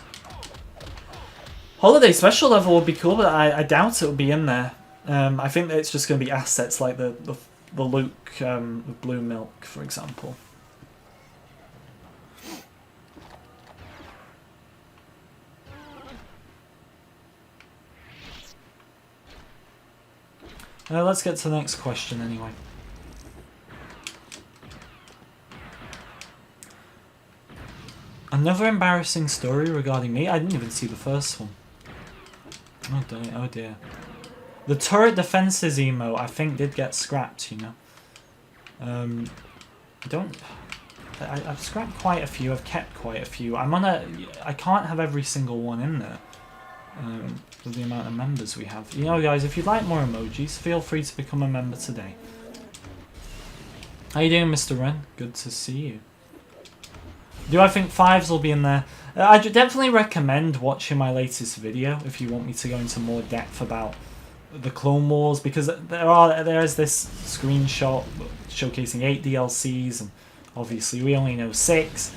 Holiday special level would be cool, but I doubt it will be in there. I think that it's just going to be assets like the Luke with blue milk, for example. Let's get to the next question anyway. Another embarrassing story regarding me? I didn't even see the first one. Oh dear. The turret defenses emo, I think, did get scrapped, you know. I've scrapped quite a few, I've kept quite a few. I can't have every single one in there. With the amount of members we have. You know, guys, if you'd like more emojis, feel free to become a member today. How you doing, Mr. Wren? Good to see you. Do I think fives will be in there? I definitely recommend watching my latest video if you want me to go into more depth about the Clone Wars, because there is this screenshot showcasing 8 DLCs, and obviously we only know 6.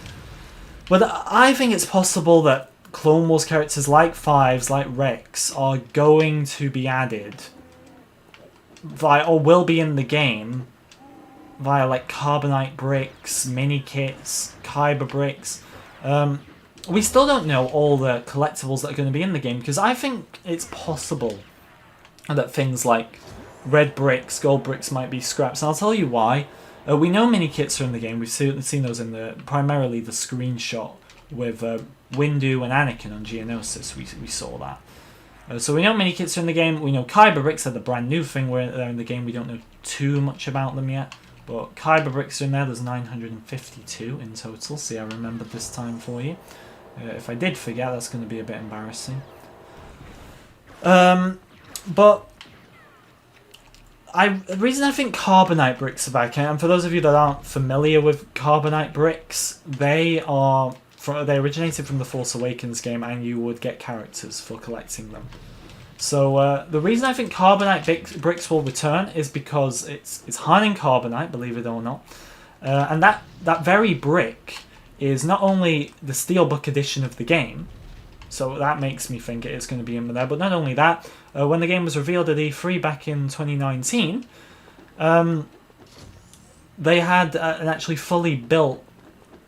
But I think it's possible that Clone Wars characters like Fives, like Rex, are going to be added or will be in the game via like carbonite bricks, mini kits, kyber bricks. We still don't know all the collectibles that are going to be in the game, because I think it's possible that things like red bricks, gold bricks might be scraps, and I'll tell you why. We know mini kits are in the game. We've seen those in primarily the screenshot with Windu and Anakin on Geonosis. We saw that. So we know mini kits are in the game. We know kyber bricks are the brand new thing where they're in the game. We don't know too much about them yet. But kyber bricks are in there. There's 952 in total. See, I remembered this time for you. If I did forget, that's going to be a bit embarrassing. But the reason I think carbonite bricks are back, and for those of you that aren't familiar with carbonite bricks, they originated from the Force Awakens game, and you would get characters for collecting them. So the reason I think carbonite bricks will return is because it's high in carbonite, believe it or not, and that very brick is not only the Steelbook edition of the game, so that makes me think it is going to be in there. But not only that, when the game was revealed at E3 back in 2019, they had an actually fully built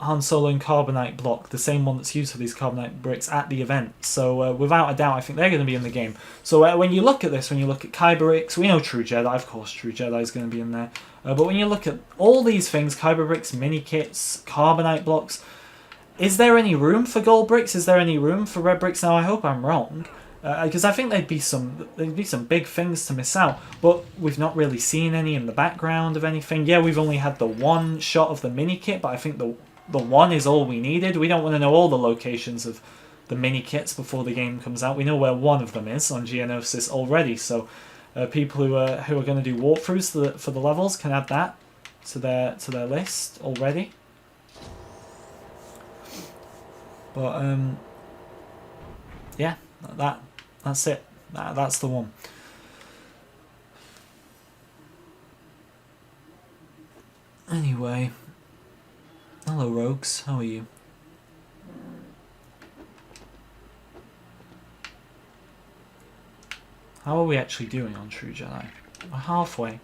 Han Solo and carbonite block, the same one that's used for these carbonite bricks at the event. So without a doubt, I think they're going to be in the game. So when you look at this, when you look at Kyberix, we know True Jedi, of course True Jedi is going to be in there. But when you look at all these things, Kyber bricks, mini kits, carbonite blocks, is there any room for gold bricks? Is there any room for red bricks? Now I hope I'm wrong, because I think there'd be some big things to miss out. But we've not really seen any in the background of anything. Yeah, we've only had the one shot of the mini kit, but I think the one is all we needed. We don't want to know all the locations of the mini kits before the game comes out. We know where one of them is on Geonosis already, so people who are going to do walkthroughs for the levels can add that to their list already. But yeah, that's it. That's the one. Anyway. Hello, Rogues. How are you? How are we actually doing on True Jedi? We're halfway.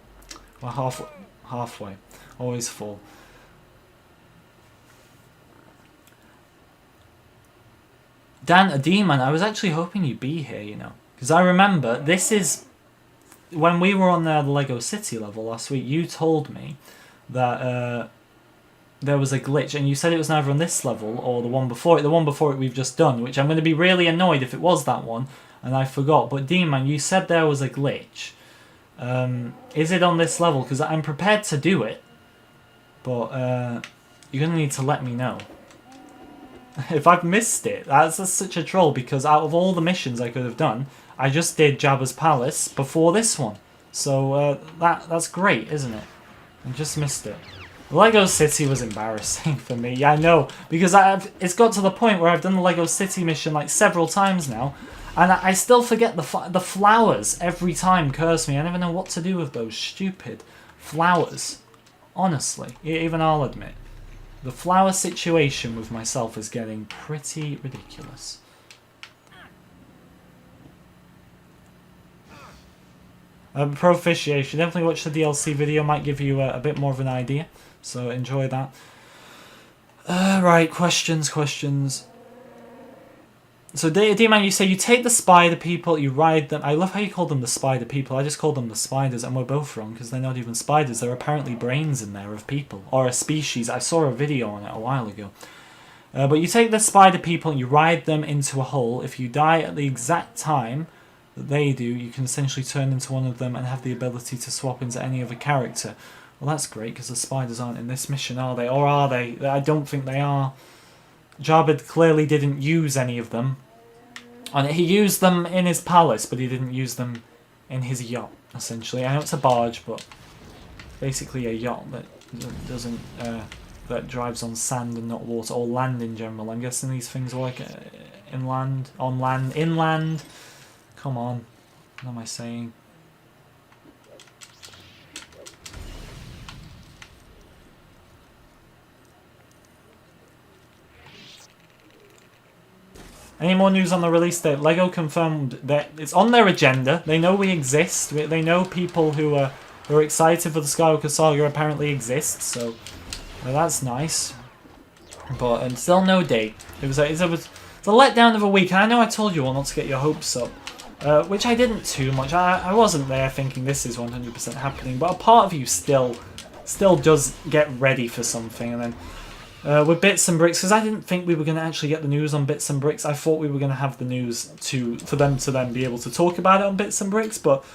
We're halfway. Always full. Dan, D-Man, I was actually hoping you'd be here, you know. Because I remember, this is... When we were on the Lego City level last week, you told me that... there was a glitch, and you said it was neither on this level or the one before it. The one before it we've just done, which I'm going to be really annoyed if it was that one, and I forgot. But D-Man, you said there was a glitch. Is it on this level? Because I'm prepared to do it, but you're going to need to let me know. If I've missed it, that's such a troll, because out of all the missions I could have done, I just did Jabba's Palace before this one. So that's great, isn't it? I just missed it. Lego City was embarrassing for me. Yeah, I know, because it's got to the point where I've done the Lego City mission like several times now, and I still forget the flowers every time. Curse me, I never know what to do with those stupid flowers. Honestly, even I'll admit, the flower situation with myself is getting pretty ridiculous. Proficiation, definitely watch the DLC video, might give you a bit more of an idea. So enjoy that. Right, questions. So D-Man, you say you take the spider people, you ride them. I love how you call them the spider people. I just call them the spiders, and we're both wrong, because they're not even spiders. They're apparently brains in there of people, or a species. I saw a video on it a while ago. But you take the spider people and you ride them into a hole. If you die at the exact time that they do, you can essentially turn into one of them and have the ability to swap into any other character. Well, that's great, because the spiders aren't in this mission, are they? Or are they? I don't think they are. Jabba clearly didn't use any of them. And he used them in his palace, but he didn't use them in his yacht, essentially. I know it's a barge, but basically a yacht that doesn't... that drives on sand and not water, or land in general. I'm guessing these things work inland, on land, inland. Come on. What am I saying? Any more news on the release date? LEGO confirmed that it's on their agenda. They know we exist. They know people who are excited for the Skywalker Saga apparently exist. So that's nice. But still no date. It's a letdown of a week. And I know I told you all not to get your hopes up, which I didn't too much. I wasn't there thinking this is 100% happening. But a part of you still does get ready for something, and then. With Bits and Bricks, because I didn't think we were going to actually get the news on Bits and Bricks. I thought we were going to have the news for them to then be able to talk about it on Bits and Bricks, but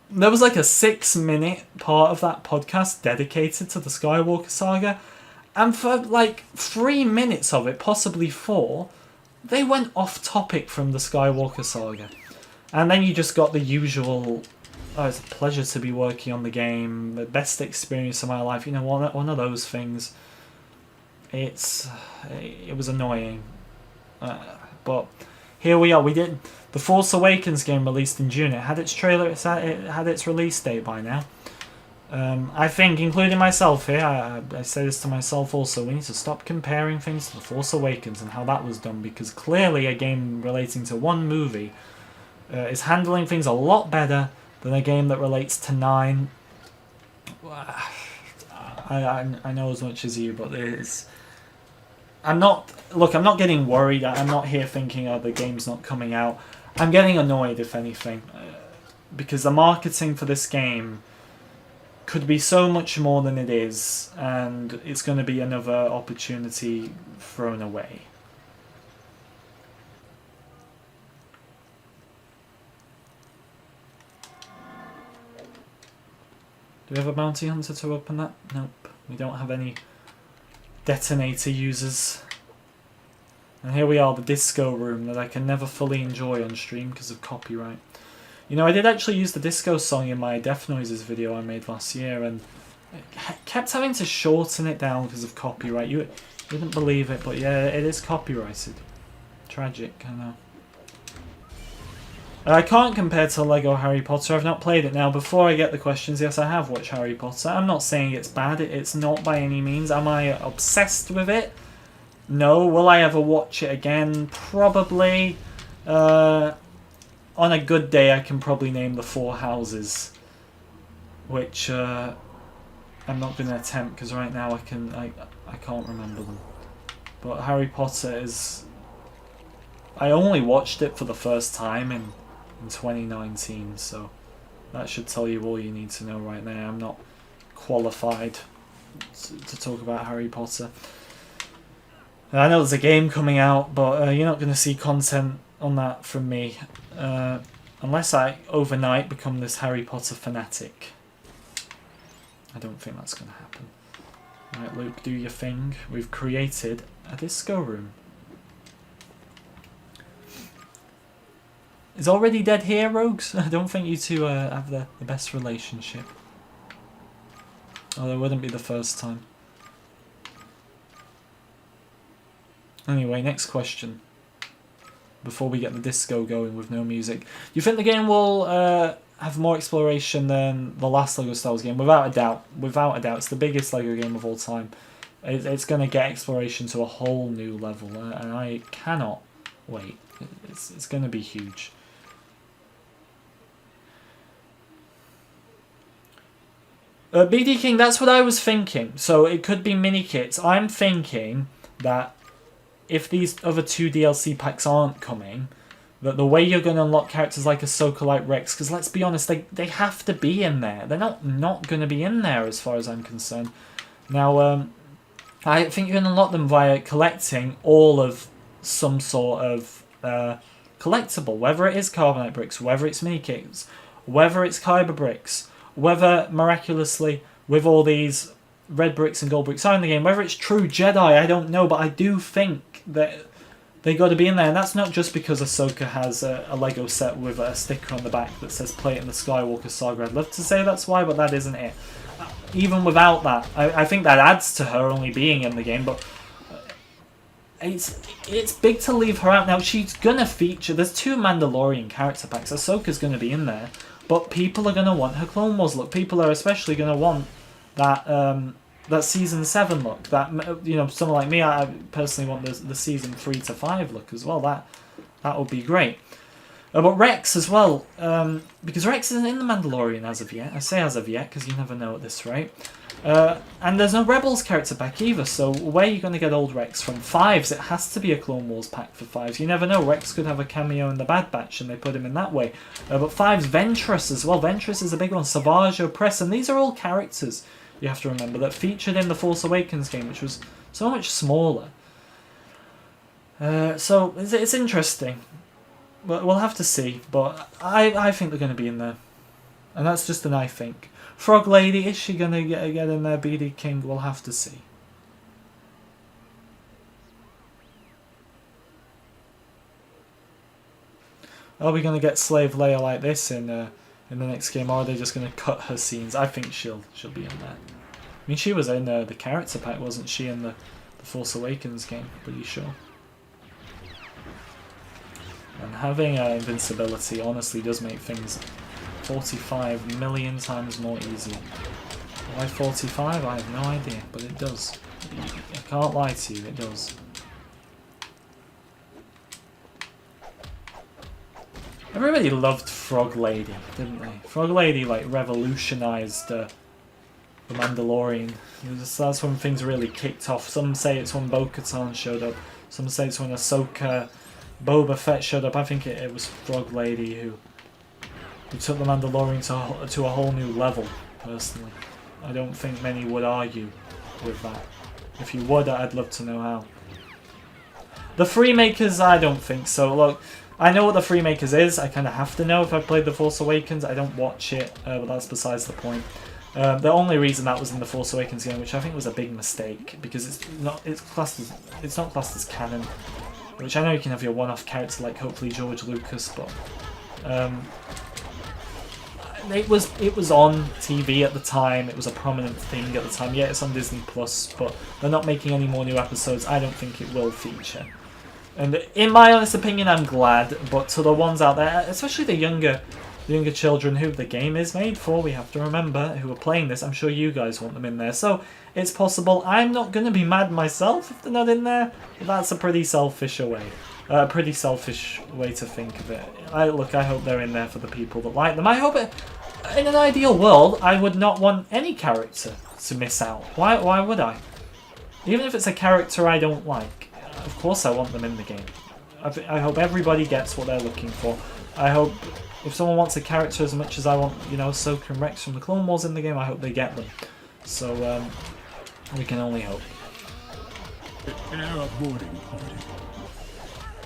there was like a 6-minute part of that podcast dedicated to the Skywalker Saga, and for like 3 minutes of it, possibly 4, they went off topic from the Skywalker Saga. And then you just got the usual, oh, it's a pleasure to be working on the game, the best experience of my life, you know, one of those things. It was annoying, but here we are. We did the Force Awakens game released in June. It had its trailer. It had its release date by now. I think, including myself here, I say this to myself also, we need to stop comparing things to The Force Awakens and how that was done, because clearly a game relating to one movie is handling things a lot better than a game that relates to 9. I know as much as you, but it's... I'm not getting worried. I'm not here thinking, oh, the game's not coming out. I'm getting annoyed, if anything, because the marketing for this game could be so much more than it is, and it's going to be another opportunity thrown away. Do we have a bounty hunter to open that? Nope. We don't have any detonator users. And here we are, the disco room that I can never fully enjoy on stream because of copyright. You know, I did actually use the disco song in my Death Noises video I made last year, and I kept having to shorten it down because of copyright. You wouldn't believe it, but yeah, it is copyrighted. Tragic, I know. I can't compare to Lego Harry Potter. I've not played it now. Before I get the questions, yes, I have watched Harry Potter. I'm not saying it's bad. It's not by any means. Am I obsessed with it? No. Will I ever watch it again? Probably. On a good day, I can probably name the 4 houses, which I'm not going to attempt because right now I can't remember them. But Harry Potter is... I only watched it for the first time in 2019, so that should tell you all you need to know right now. I'm not qualified to talk about Harry Potter. And I know there's a game coming out, but you're not going to see content on that from me unless I overnight become this Harry Potter fanatic. I don't think that's going to happen. Right, Luke, do your thing. We've created a disco room. Is Already Dead here, Rogues? I don't think you two have the best relationship. Although it wouldn't be the first time. Anyway, next question. Before we get the disco going with no music. Do you think the game will have more exploration than the last LEGO Star Wars game? Without a doubt. Without a doubt. It's the biggest LEGO game of all time. It's going to get exploration to a whole new level. And I cannot wait. It's going to be huge. BD King, that's what I was thinking. So it could be mini kits. I'm thinking that if these other 2 DLC packs aren't coming, that the way you're going to unlock characters like Ahsoka, like Rex, because let's be honest, they have to be in there. They're not going to be in there as far as I'm concerned. Now, I think you're going to unlock them via collecting all of some sort of collectible, whether it is Carbonite bricks, whether it's mini kits, whether it's Kyber bricks, whether miraculously with all these red bricks and gold bricks are in the game, whether it's true Jedi, I don't know, but I do think that they got to be in there, and that's not just because Ahsoka has a Lego set with a sticker on the back that says "Play it in the Skywalker Saga." I'd love to say that's why, but that isn't it. Even without that, I think that adds to her only being in the game, but it's big to leave her out. Now, she's going to feature... There's 2 Mandalorian character packs. Ahsoka's going to be in there, but people are going to want her Clone Wars look. People are especially going to want that that Season 7 look. That, you know, someone like me, I personally want the Season 3 to 5 look as well. That would be great. But Rex as well, because Rex isn't in the Mandalorian as of yet. I say as of yet because you never know at this rate. And there's no Rebels character pack either, so where are you going to get old Rex from? 5s, it has to be a Clone Wars pack for 5s. You never know, Rex could have a cameo in the Bad Batch and they put him in that way. But 5s, Ventress as well. Ventress is a big one. Savage, Oppress, and these are all characters, you have to remember, that featured in the Force Awakens game, which was so much smaller. So it's interesting. We'll have to see, but I think they're going to be in there. And that's just an I think. Frog Lady, is she going to get in there? BD King, we'll have to see. Are we going to get Slave Leia like this in the next game, or are they just going to cut her scenes? I think she'll be in there. I mean, she was in the character pack, wasn't she, in the Force Awakens game? Pretty sure. And having invincibility honestly does make things 45 million times more easy. Why 45? I have no idea, but it does. I can't lie to you, it does. Everybody loved Frog Lady, didn't they? Frog Lady like revolutionized The Mandalorian. That's when things really kicked off. Some say it's when Bo-Katan showed up. Some say it's when Ahsoka, Boba Fett showed up. I think it was Frog Lady who took The Mandalorian to a whole new level, personally. I don't think many would argue with that. If you would, I'd love to know how. The Freemakers, I don't think so. Look, I know what the Freemakers is. I kind of have to know if I've played The Force Awakens. I don't watch it, but that's besides the point. The only reason that was in the Force Awakens game, which I think was a big mistake, because it's not classed as canon. Which I know you can have your one-off character like hopefully George Lucas, but it was on TV at the time. It was a prominent thing at the time. Yeah, it's on Disney Plus, but they're not making any more new episodes. I don't think it will feature. And in my honest opinion, I'm glad. But to the ones out there, especially the younger children who the game is made for, we have to remember, who are playing this, I'm sure you guys want them in there. So it's possible. I'm not going to be mad myself if they're not in there. But that's a pretty selfish way to think of it. I hope they're in there for the people that like them. I hope in an ideal world, I would not want any character to miss out. Why would I? Even if it's a character I don't like. Of course I want them in the game. I hope everybody gets what they're looking for. I hope if someone wants a character as much as I want, Ahsoka and Rex from the Clone Wars in the game, I hope they get them. So, we can only hope.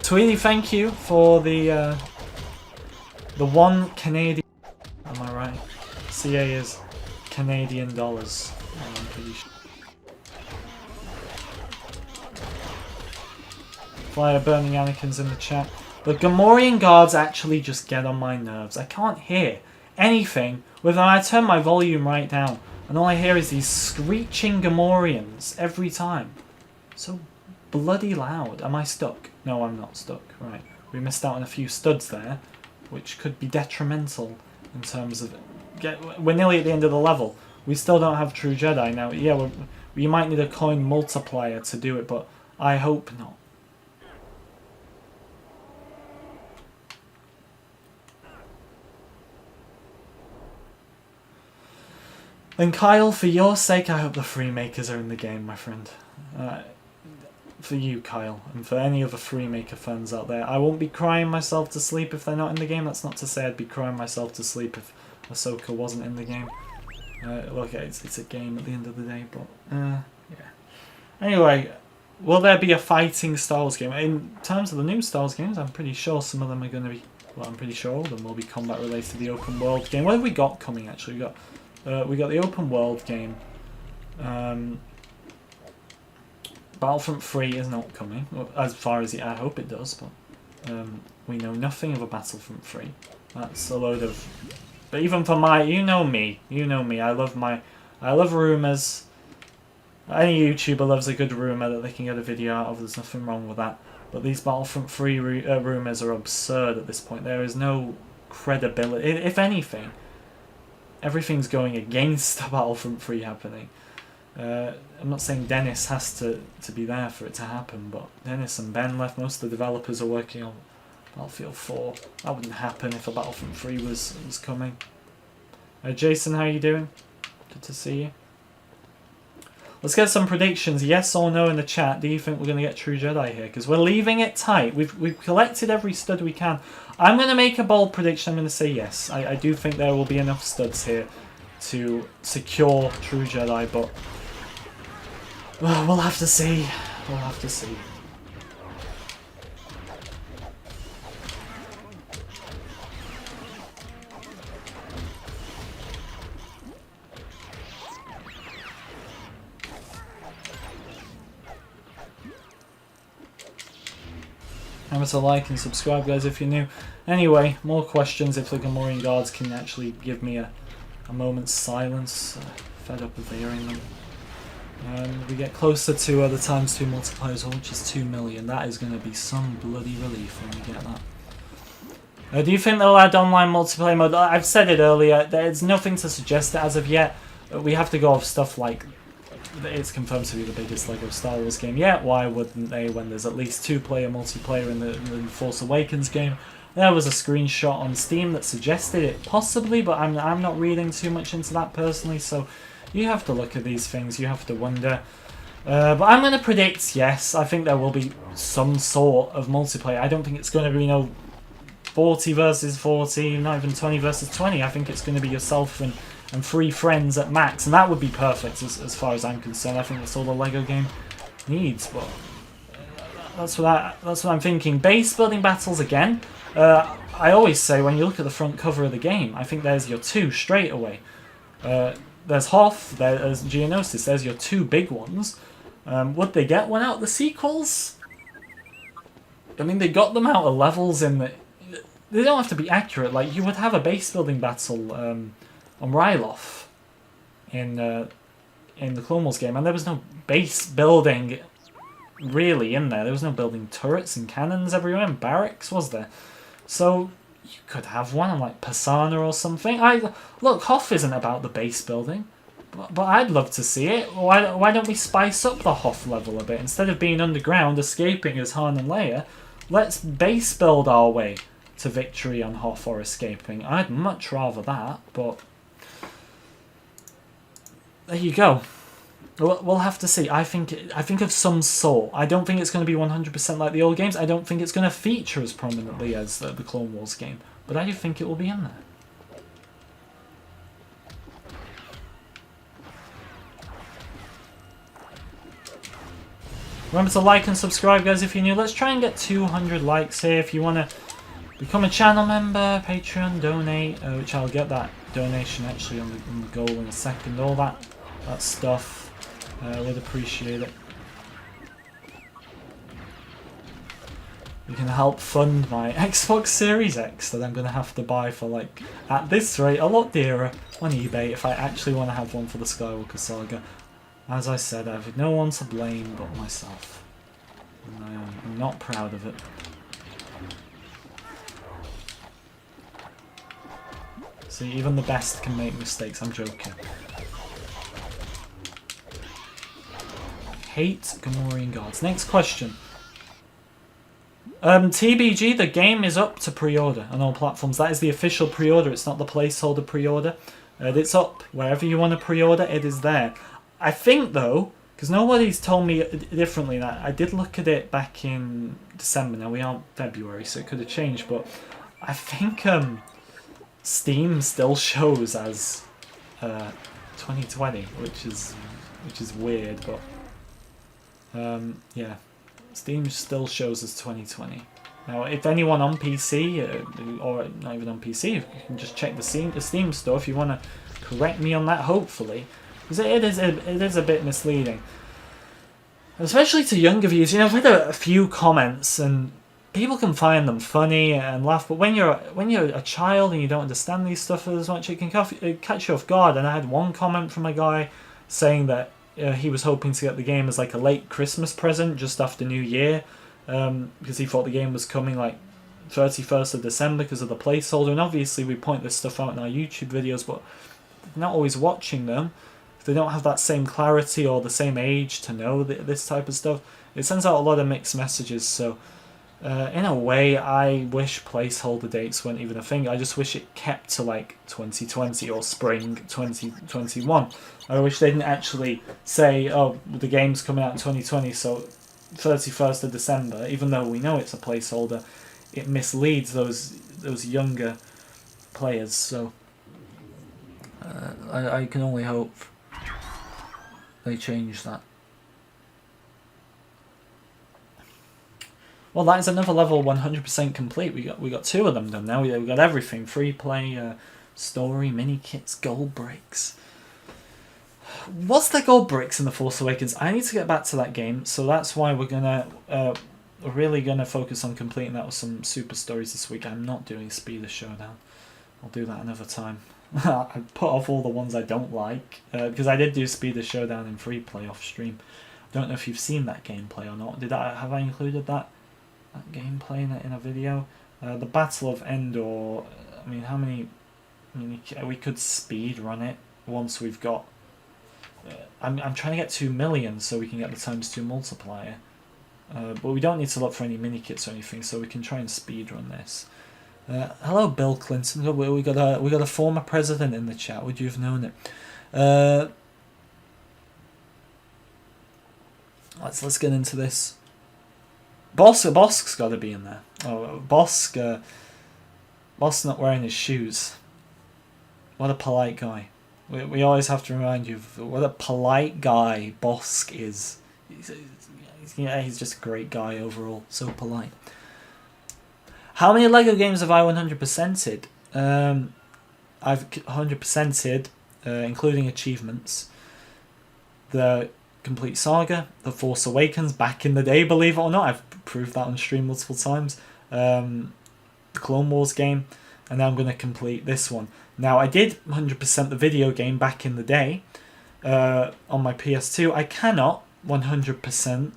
Tweety, thank you for the one Canadian... Am I right? CA is Canadian dollars. I'm pretty sure. Flyer burning Anakin's in the chat. The Gamorrean guards actually just get on my nerves. I can't hear anything when I turn my volume right down, and all I hear is these screeching Gamorreans every time. So bloody loud. Am I stuck? No, I'm not stuck. Right. We missed out on a few studs there, which could be detrimental in terms of... We're nearly at the end of the level. We still don't have True Jedi now. Yeah, we might need a coin multiplier to do it, but I hope not. Then Kyle, for your sake, I hope the Freemakers are in the game, my friend. For you, Kyle, and for any other Freemaker fans out there. I won't be crying myself to sleep if they're not in the game. That's not to say I'd be crying myself to sleep if Ahsoka wasn't in the game. Look, it's a game at the end of the day, but yeah. Anyway, will there be a fighting Star Wars game? In terms of the new Star Wars games, I'm pretty sure some of them are going to be... Well, I'm pretty sure all of them will be combat related to the open world game. What have we got coming, actually? We got the open world game. Battlefront 3 is not coming, as far as I hope it does, but we know nothing of a Battlefront 3. That's a load of... But even for my... You know me. I love rumours. Any YouTuber loves a good rumour that they can get a video out of. There's nothing wrong with that. But these Battlefront 3 rumours are absurd at this point. There is no credibility. If anything, everything's going against Battlefront 3 happening. I'm not saying Dennis has to be there for it to happen, but Dennis and Ben left. Most of the developers are working on Battlefield 4. That wouldn't happen if a Battlefront 3 was coming. Jason, how you doing? Good to see you. Let's get some predictions, yes or no, in the chat. Do you think we're going to get True Jedi here? Because we're leaving it tight. We've collected every stud we can. I'm going to make a bold prediction. I'm going to say yes. I do think there will be enough studs here to secure True Jedi, but we'll have to see. We'll have to see. Remember to like and subscribe, guys, if you're new. Anyway, more questions if the Gamorrean guards can actually give me a moment's silence. Fed up of hearing them. We get closer to the ×2 multipliers, which is 2 million. That is going to be some bloody relief when we get that. Do you think they'll add online multiplayer mode? I've said it earlier, there's nothing to suggest it as of yet. We have to go off stuff like, it's confirmed to be the biggest LEGO Star Wars game yet. Why wouldn't they when there's at least 2-player multiplayer in the Force Awakens game? There was a screenshot on Steam that suggested it possibly, but I'm not reading too much into that personally, so you have to look at these things, you have to wonder. But I'm going to predict yes, I think there will be some sort of multiplayer. I don't think it's going to be, 40 versus 40, not even 20 versus 20. I think it's going to be yourself and 3 friends at max, and that would be perfect as far as I'm concerned. I think that's all the LEGO game needs, but that's what I'm thinking. Base building battles again. I always say when you look at the front cover of the game, I think there's your 2 straight away. There's Hoth, there's Geonosis, there's your 2 big ones. Would they get one out of the sequels? I mean, they got them out of levels in the... They don't have to be accurate. Like, you would have a base building battle on Ryloth in the Clone Wars game, and there was no base building really in there. There was no building turrets and cannons everywhere and barracks, was there? So you could have one on like Pisana or something. Look, Hoth isn't about the base building, but I'd love to see it. Why don't we spice up the Hoth level a bit? Instead of being underground, escaping as Han and Leia, let's base build our way to victory on Hoth or escaping. I'd much rather that, but there you go. We'll have to see. I think of some sort. I don't think it's going to be 100% like the old games. I don't think it's going to feature as prominently as the Clone Wars game, but I do think it will be in there. Remember to like and subscribe, guys, if you're new. Let's try and get 200 likes here. If you want to become a channel member, Patreon, donate, which I'll get that donation actually on the goal in a second. All that stuff. Would appreciate it. You can help fund my Xbox Series X that I'm going to have to buy for, like, at this rate, a lot dearer on eBay if I actually want to have one for the Skywalker Saga. As I said, I have no one to blame but myself. And I'm not proud of it. See, even the best can make mistakes. I'm joking. Hate Gamorrean gods. Next question. TBG, the game is up to pre-order on all platforms. That is the official pre-order. It's not the placeholder pre-order. It's up. Wherever you want to pre-order, it is there. I think, though, because nobody's told me differently, that I did look at it back in December. Now, we are February, so it could have changed, but I think Steam still shows as 2020, which is weird, but yeah, Steam still shows as 2020. Now, if anyone on PC, or not even on PC, you can just check the Steam store if you want to correct me on that, hopefully, because it is a bit misleading, especially to younger viewers. I've read a few comments, and people can find them funny and laugh, but when you're a child and you don't understand these stuff as much, it can catch you off guard. And I had one comment from a guy saying that he was hoping to get the game as like a late Christmas present just after New Year, because he thought the game was coming like 31st of December because of the placeholder. And obviously we point this stuff out in our YouTube videos, but they're not always watching them. They don't have that same clarity or the same age to know this type of stuff. It sends out a lot of mixed messages, so in a way I wish placeholder dates weren't even a thing. I just wish it kept to like 2020 or spring 2021. I wish they didn't actually say, oh, the game's coming out in 2020, so 31st of December, even though we know it's a placeholder. It misleads those younger players, so I can only hope they change that. Well, that is another level 100% complete. We got 2 of them done now. We got everything: free play, story, mini kits, gold bricks. Was there gold bricks in The Force Awakens? I need to get back to that game, so that's why we're really gonna focus on completing that with some super stories this week. I'm not doing Speeder Showdown. I'll do that another time. I put off all the ones I don't like, because I did do Speeder Showdown in free play off stream. I don't know if you've seen that gameplay or not. Have I included that gameplay in a video? The Battle of Endor. I mean, how many? I mean, we could speed run it once we've got. I'm trying to get 2 million so we can get the ×2 multiplier. But we don't need to look for any mini kits or anything, so we can try and speed run this. Hello, Bill Clinton. We got a former president in the chat. Would you have known it? Let's get into this. Bosk's got to be in there. Oh, Bosk not wearing his shoes. What a polite guy. We always have to remind you of what a polite guy Bosk is. He's just a great guy overall. So polite. How many LEGO games have I 100%ed? I've 100%ed, including achievements, the Complete Saga, The Force Awakens back in the day, believe it or not. I've proved that on stream multiple times. The Clone Wars game, and now I'm going to complete this one. Now, I did 100% the video game back in the day on my PS2. I cannot 100%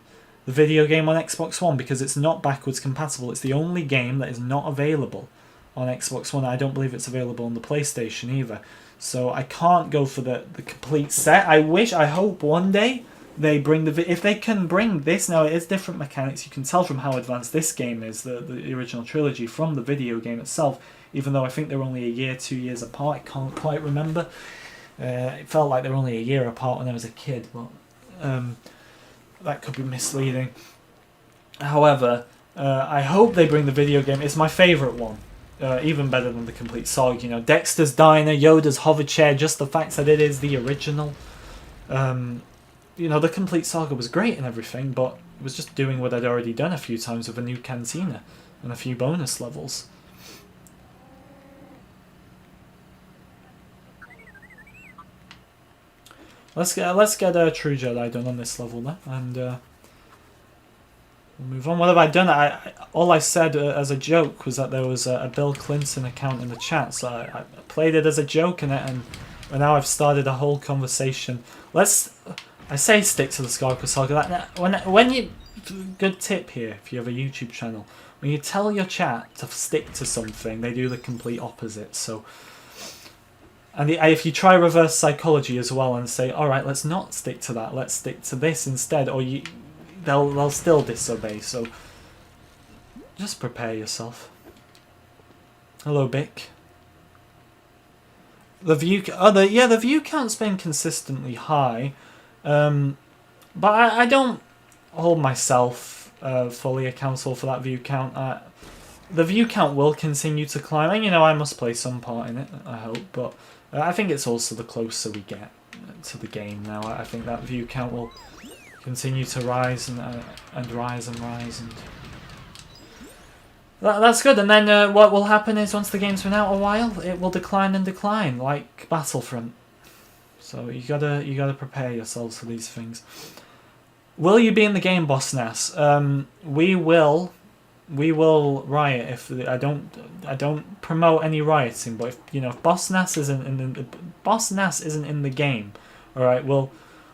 the video game on Xbox One because it's not backwards compatible. It's the only game that is not available on Xbox One. I don't believe it's available on the PlayStation either. So I can't go for the complete set. I hope one day they bring if they can bring this. Now it is different mechanics. You can tell from how advanced this game is, the original trilogy, from the video game itself. Even though I think they're only a year, 2 years apart. I can't quite remember. It felt like they were only a year apart when I was a kid, but that could be misleading. However, I hope they bring the video game. It's my favourite one. Even better than the Complete Saga. You know, Dexter's Diner, Yoda's hover chair, just the fact that it is the original. You know, the Complete Saga was great and everything, but it was just doing what I'd already done a few times with a new cantina and a few bonus levels. Let's get a True Jedi done on this level then, and we'll move on. What have I done? All I said as a joke was that there was a Bill Clinton account in the chat, so I played it as a joke, and now I've started a whole conversation. I say stick to the Skywalker Saga. When you, good tip here if you have a YouTube channel, when you tell your chat to stick to something, they do the complete opposite. So. And if you try reverse psychology as well and say, all right, let's not stick to that, let's stick to this instead, or they'll still disobey. So just prepare yourself. Hello, Bic. The view count's been consistently high, but I don't hold myself fully accountable for that view count. The view count will continue to climb, and I must play some part in it, I hope, but I think it's also the closer we get to the game now. I think that view count will continue to rise and rise and rise, and that's good. And then what will happen is once the game's been out a while, it will decline and decline like Battlefront. So you gotta prepare yourselves for these things. Will you be in the game, Boss Nass? We will riot if I don't promote any rioting, but if Boss Nass isn't in the game, all right, we'll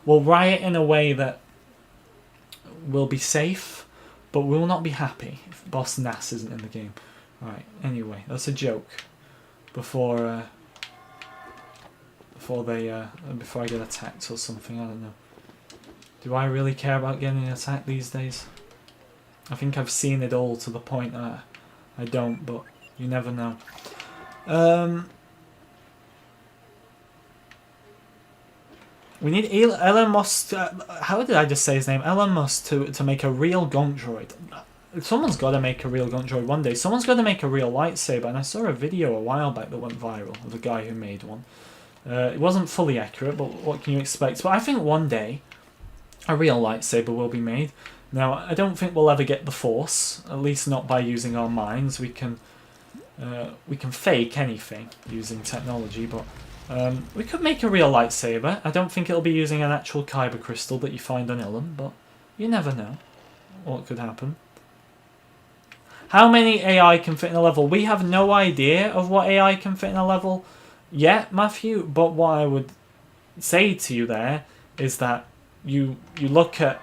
riot in a way that will be safe, but we will not be happy if Boss Nass isn't in the game. All right. Anyway, that's a joke. Before I get attacked or something, I don't know. Do I really care about getting attacked these days? I think I've seen it all to the point that I don't, but you never know. We need Elon Musk. How did I just say his name? Elon Musk to make a real Gonk droid. Someone's got to make a real Gonk droid one day. Someone's got to make a real lightsaber. And I saw a video a while back that went viral of a guy who made one. It wasn't fully accurate, but what can you expect? But I think one day a real lightsaber will be made. Now, I don't think we'll ever get the Force, at least not by using our minds. We can fake anything using technology, but we could make a real lightsaber. I don't think it'll be using an actual kyber crystal that you find on Ilum, but you never know what could happen. How many AI can fit in a level? We have no idea of what AI can fit in a level yet, Matthew, but what I would say to you there is that you look at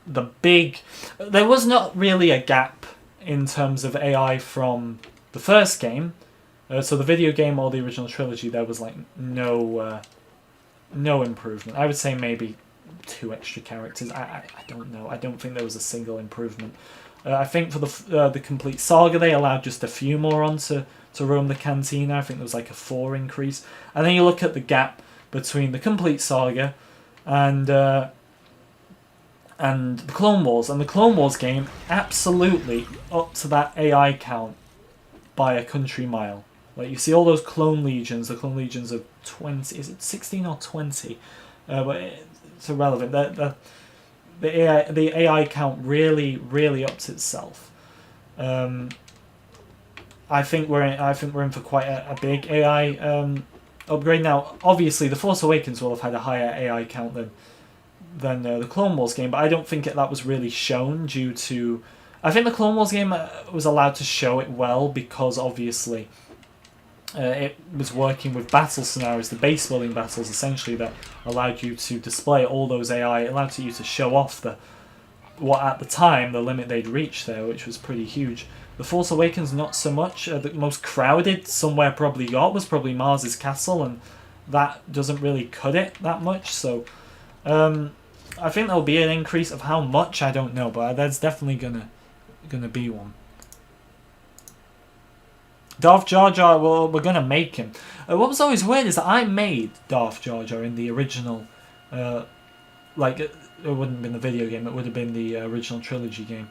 the big... There was not really a gap in terms of AI from the first game. So the video game or the original trilogy, there was like no improvement. I would say maybe 2 extra characters. I don't know. I don't think there was a single improvement. I think for the complete saga, they allowed just a few more on to roam the cantina. I think there was like a 4 increase. And then you look at the gap between the complete saga and the Clone Wars. And the Clone Wars game absolutely up to that AI count by a country mile. Like, you see all those clone legions, the clone legions of 20, is it 16 or 20? But it's irrelevant. The AI count really ups itself. I think we're in for quite a big AI upgrade. Now, obviously, The Force Awakens will have had a higher AI count than the Clone Wars game, but I don't think that was really shown due to... I think the Clone Wars game was allowed to show it well because, obviously, it was working with battle scenarios, the base building battles, essentially, that allowed you to display all those AI. It allowed you to show off what at the time, the limit they'd reached there, which was pretty huge. The Force Awakens, not so much. The most crowded somewhere probably was probably Mars's castle, and that doesn't really cut it that much, so... I think there'll be an increase. Of how much, I don't know, but there's definitely gonna be one. Darth Jar Jar, well, we're gonna make him. What was always weird is that I made Darth Jar Jar in the original, it wouldn't have been the video game, it would have been the original trilogy game,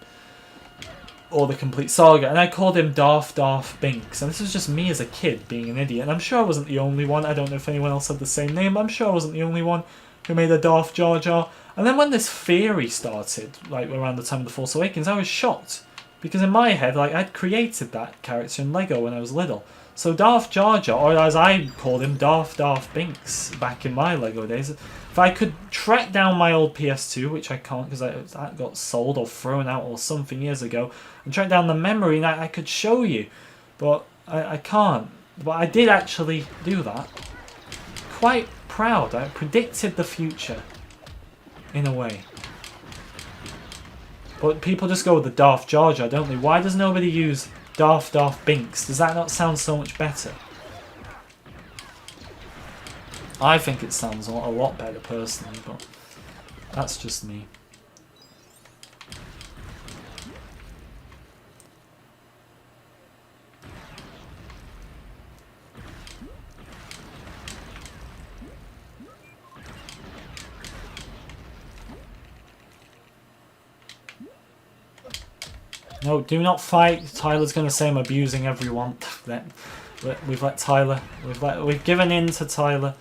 or the complete saga, and I called him Darth Binks, and this was just me as a kid being an idiot, and I'm sure I wasn't the only one. I don't know if anyone else had the same name, but I'm sure I wasn't the only one who made a Darth Jar Jar. And then when this theory started, like around the time of The Force Awakens, I was shocked. Because in my head, like, I'd created that character in Lego when I was little. So Darth Jar Jar, or as I called him, Darth Binks, back in my Lego days. If I could track down my old PS2, which I can't because that got sold or thrown out or something years ago, and track down the memory, and I could show you. But I can't. But I did actually do that. Quite proud. I predicted the future, in a way. But people just go with the Darth Jar Jar, don't they? Why does nobody use Darth Binks? Does that not sound so much better? I think it sounds a lot better personally, but that's just me. No, do not fight. Tyler's going to say I'm abusing everyone. We've let Tyler. We've given in to Tyler.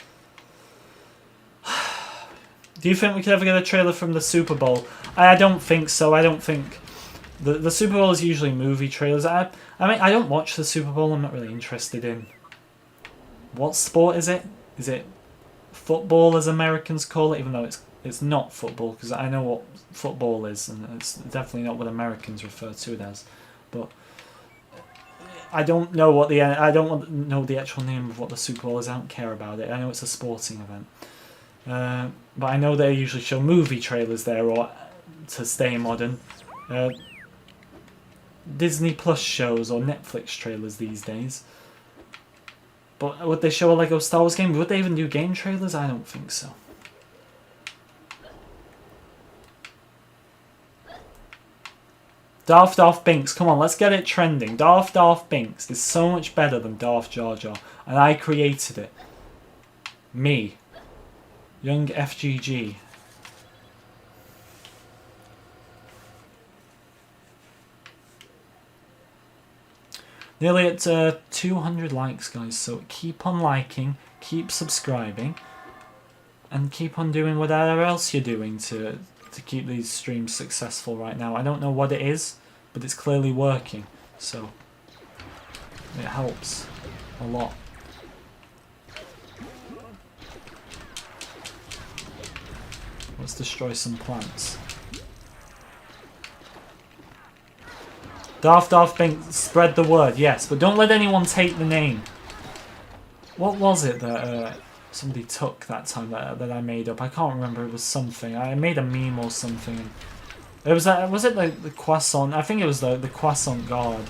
Do you think we could ever get a trailer from the Super Bowl? I don't think so. I don't think the Super Bowl is usually movie trailers. I mean, I don't watch the Super Bowl. I'm not really interested in. What sport is it? Is it football, as Americans call it? Even though it's not football, because I know what football is, and it's definitely not what Americans refer to it as. But I don't know what I don't know the actual name of what the Super Bowl is. I don't care about it. I know it's a sporting event, but I know they usually show movie trailers there, or to stay modern, Disney Plus shows or Netflix trailers these days. But would they show a Lego Star Wars game? Would they even do game trailers? I don't think so. Darth Binks, come on, let's get it trending. Darth Binks is so much better than Darth Jar Jar, and I created it. Me. Young FGG. Nearly at 200 likes, guys, so keep on liking, keep subscribing, and keep on doing whatever else you're doing to keep these streams successful right now. I don't know what it is, but it's clearly working, so it helps a lot. Let's destroy some plants. Darth Binks, spread the word, yes, but don't let anyone take the name. What was it that somebody took that time that I made up? I can't remember. It was something. I made a meme or something. It was it the croissant? I think it was the croissant guard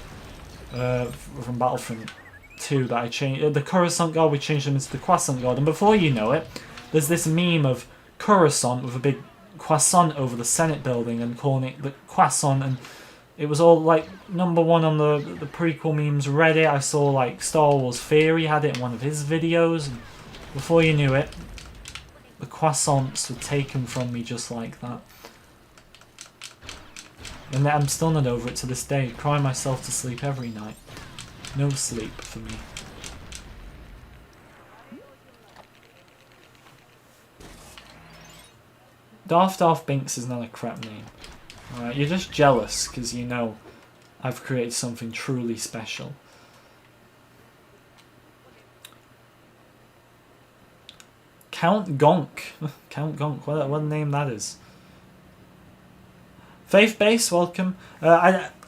from Battlefront 2 that I changed. The Coruscant guard, we changed them into the croissant guard, and before you know it, there's this meme of Coruscant with a big croissant over the Senate building and calling it the croissant, and it was all like #1 on the prequel memes Reddit. I saw like Star Wars Theory had it in one of his videos, and before you knew it, the croissants were taken from me just like that. And I'm still not over it to this day, crying myself to sleep every night. No sleep for me. Darth Binks is not a crap name. Alright, you're just jealous because you know I've created something truly special. Count Gonk. Count Gonk, what a name that is. Faith Base, welcome.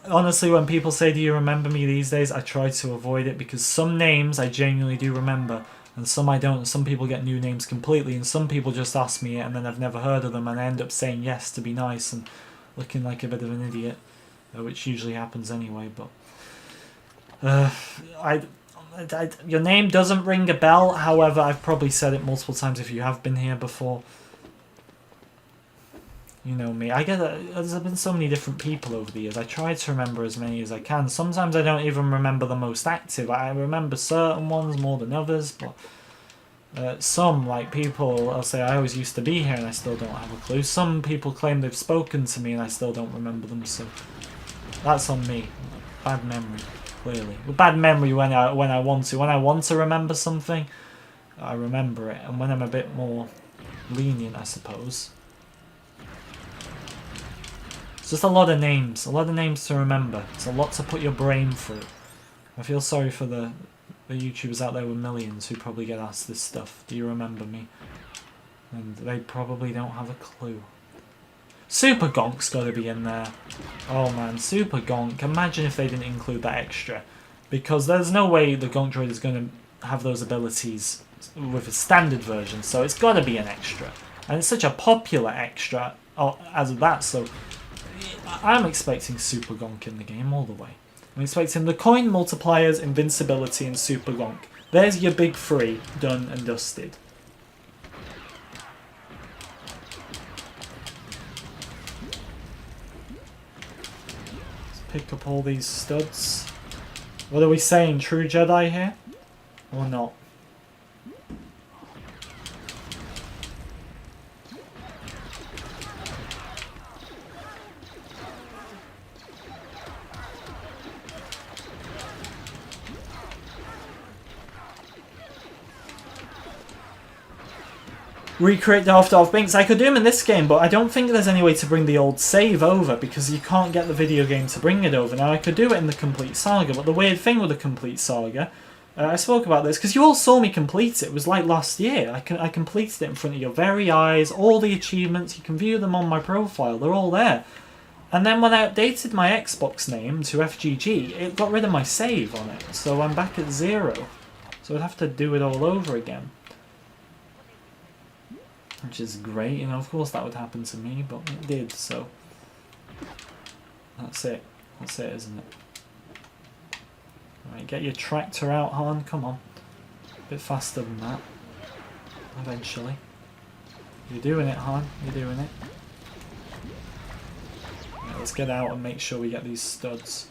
Honestly, when people say, do you remember me these days, I try to avoid it because some names I genuinely do remember and some I don't. Some people get new names completely and some people just ask me it and then I've never heard of them and I end up saying yes to be nice and looking like a bit of an idiot, which usually happens anyway, but... your name doesn't ring a bell, however, I've probably said it multiple times if you have been here before. You know me. There's been so many different people over the years. I try to remember as many as I can. Sometimes I don't even remember the most active. I remember certain ones more than others, but some, like people, I'll say I always used to be here and I still don't have a clue. Some people claim they've spoken to me and I still don't remember them, so that's on me. Bad memory, clearly. Bad memory when I want to. When I want to remember something, I remember it. And when I'm a bit more lenient, I suppose. It's just a lot of names to remember. It's a lot to put your brain through. I feel sorry for the YouTubers out there with millions who probably get asked this stuff. Do you remember me? And they probably don't have a clue. Super Gonk's got to be in there. Oh man, Super Gonk. Imagine if they didn't include that extra. Because there's no way the Gonk droid is going to have those abilities with a standard version. So it's got to be an extra. And it's such a popular extra as of that, so... I'm expecting Super Gonk in the game all the way. I'm expecting the coin multipliers, invincibility, and Super Gonk. There's your big three, done and dusted. Let's pick up all these studs. What are we saying? True Jedi here? Or not? Recreate Darth Binks. I could do him in this game, but I don't think there's any way to bring the old save over because you can't get the video game to bring it over. Now, I could do it in the Complete Saga, but the weird thing with the Complete Saga, I spoke about this because you all saw me complete it. It was like last year. I completed it in front of your very eyes. All the achievements, you can view them on my profile. They're all there. And then when I updated my Xbox name to FGG, it got rid of my save on it. So I'm back at 0. So I'd have to do it all over again. Which is great, you know, of course that would happen to me, but it did, so... That's it, isn't it? Right, get your tractor out, Han, come on. A bit faster than that. Eventually. You're doing it, Han, you're doing it. Right, let's get out and make sure we get these studs.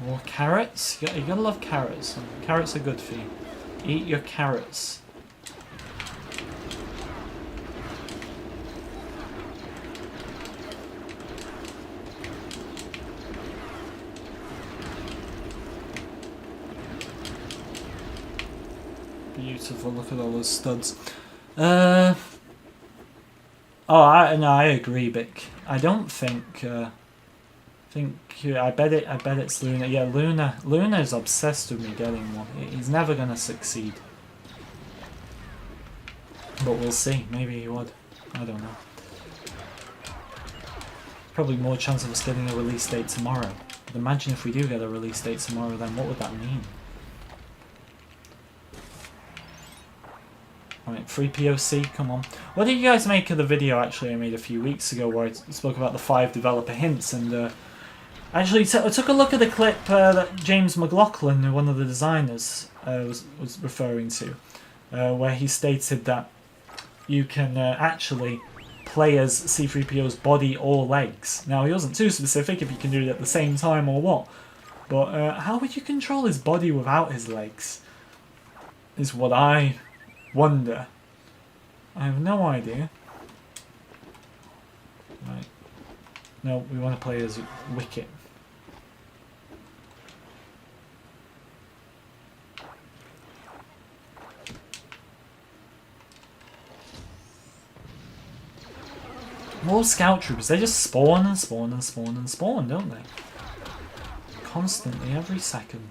More carrots? You gotta love carrots. Carrots are good for you. Eat your carrots. Beautiful, look at all those studs. I agree, Bick. I don't think... I bet it's Luna. Yeah, Luna's obsessed with me getting one. He's never gonna succeed. But we'll see. Maybe he would. I don't know. Probably more chance of us getting a release date tomorrow. But imagine if we do get a release date tomorrow, then what would that mean? Right, free POC, come on. What did you guys make of the video actually I made a few weeks ago where I spoke about the 5 developer hints and actually I took a look at the clip that James McLaughlin, one of the designers, was referring to, where he stated that you can actually play as C-3PO's body or legs. Now, he wasn't too specific if you can do it at the same time or what, but how would you control his body without his legs? Is what I wonder. I have no idea. Right. No, we want to play as Wicket. More scout troopers, they just spawn and spawn and spawn and spawn, don't they? Constantly, every second.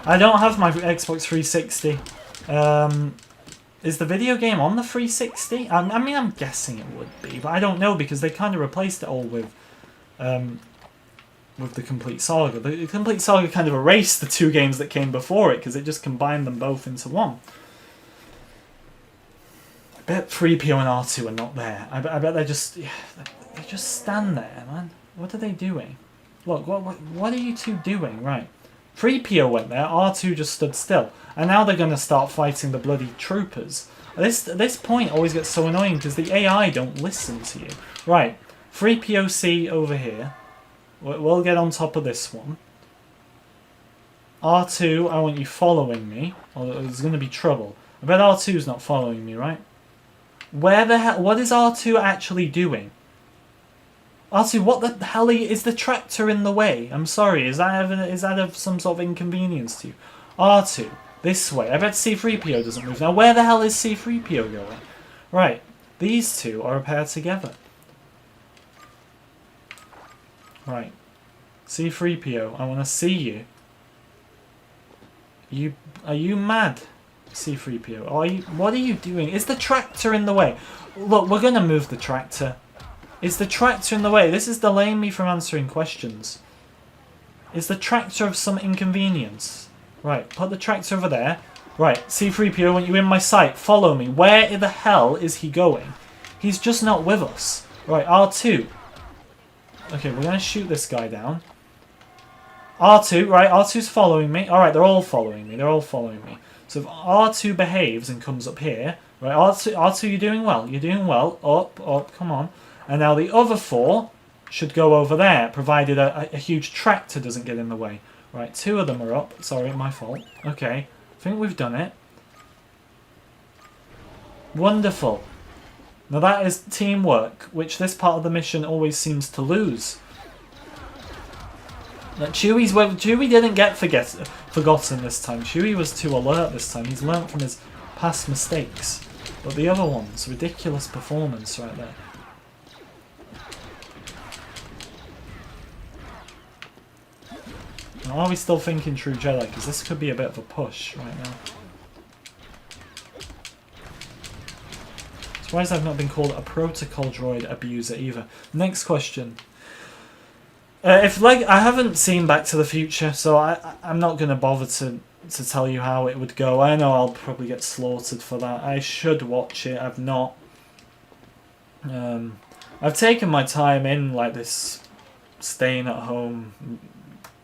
I don't have my Xbox 360. Is the video game on the 360? I mean, I'm guessing it would be, but I don't know because they kind of replaced it all with the Complete Saga. The Complete Saga kind of erased the 2 games that came before it because it just combined them both into one. I bet 3PO and R2 are not there. I bet they just stand there, man. What are they doing? Look, what are you two doing? Right. 3PO went there, R2 just stood still. And now they're going to start fighting the bloody troopers. This point always gets so annoying because the AI don't listen to you. Right, 3POC over here. We'll get on top of this one. R2, I want you following me, or there's going to be trouble. I bet R2's not following me, right? Where the hell... What is R2 actually doing? R2, what the hell is the tractor in the way? I'm sorry, is that of some sort of inconvenience to you? R2, this way. I bet C-3PO doesn't move. Now, where the hell is C-3PO going? Right, these two are a pair together. Right. C-3PO, I want to see you. Are you mad, C-3PO? What are you doing? Is the tractor in the way? Look, we're going to move the tractor. Is the tractor in the way? This is delaying me from answering questions. Is the tractor of some inconvenience? Right, put the tractor over there. Right, C-3PO, I want you in my sight. Follow me. Where the hell is he going? He's just not with us. Right, R2. Okay, we're going to shoot this guy down. R2, right, R2's following me. Alright, they're all following me. They're all following me. So if R2 behaves and comes up here, right, R2, you're doing well. You're doing well. Up, come on. And now the other 4 should go over there, provided a huge tractor doesn't get in the way. Right, 2 of them are up. Sorry, my fault. Okay, I think we've done it. Wonderful. Now that is teamwork, which this part of the mission always seems to lose. Now, Chewie didn't get forgotten this time. Chewie was too alert this time. He's learnt from his past mistakes. But the other ones, ridiculous performance right there. Now, are we still thinking True Jedi? Because this could be a bit of a push right now. Surprised I've not been called a protocol droid abuser either. Next question. I haven't seen Back to the Future, so I'm not going to bother to tell you how it would go. I know I'll probably get slaughtered for that. I should watch it. I've not. I've taken my time in like this staying at home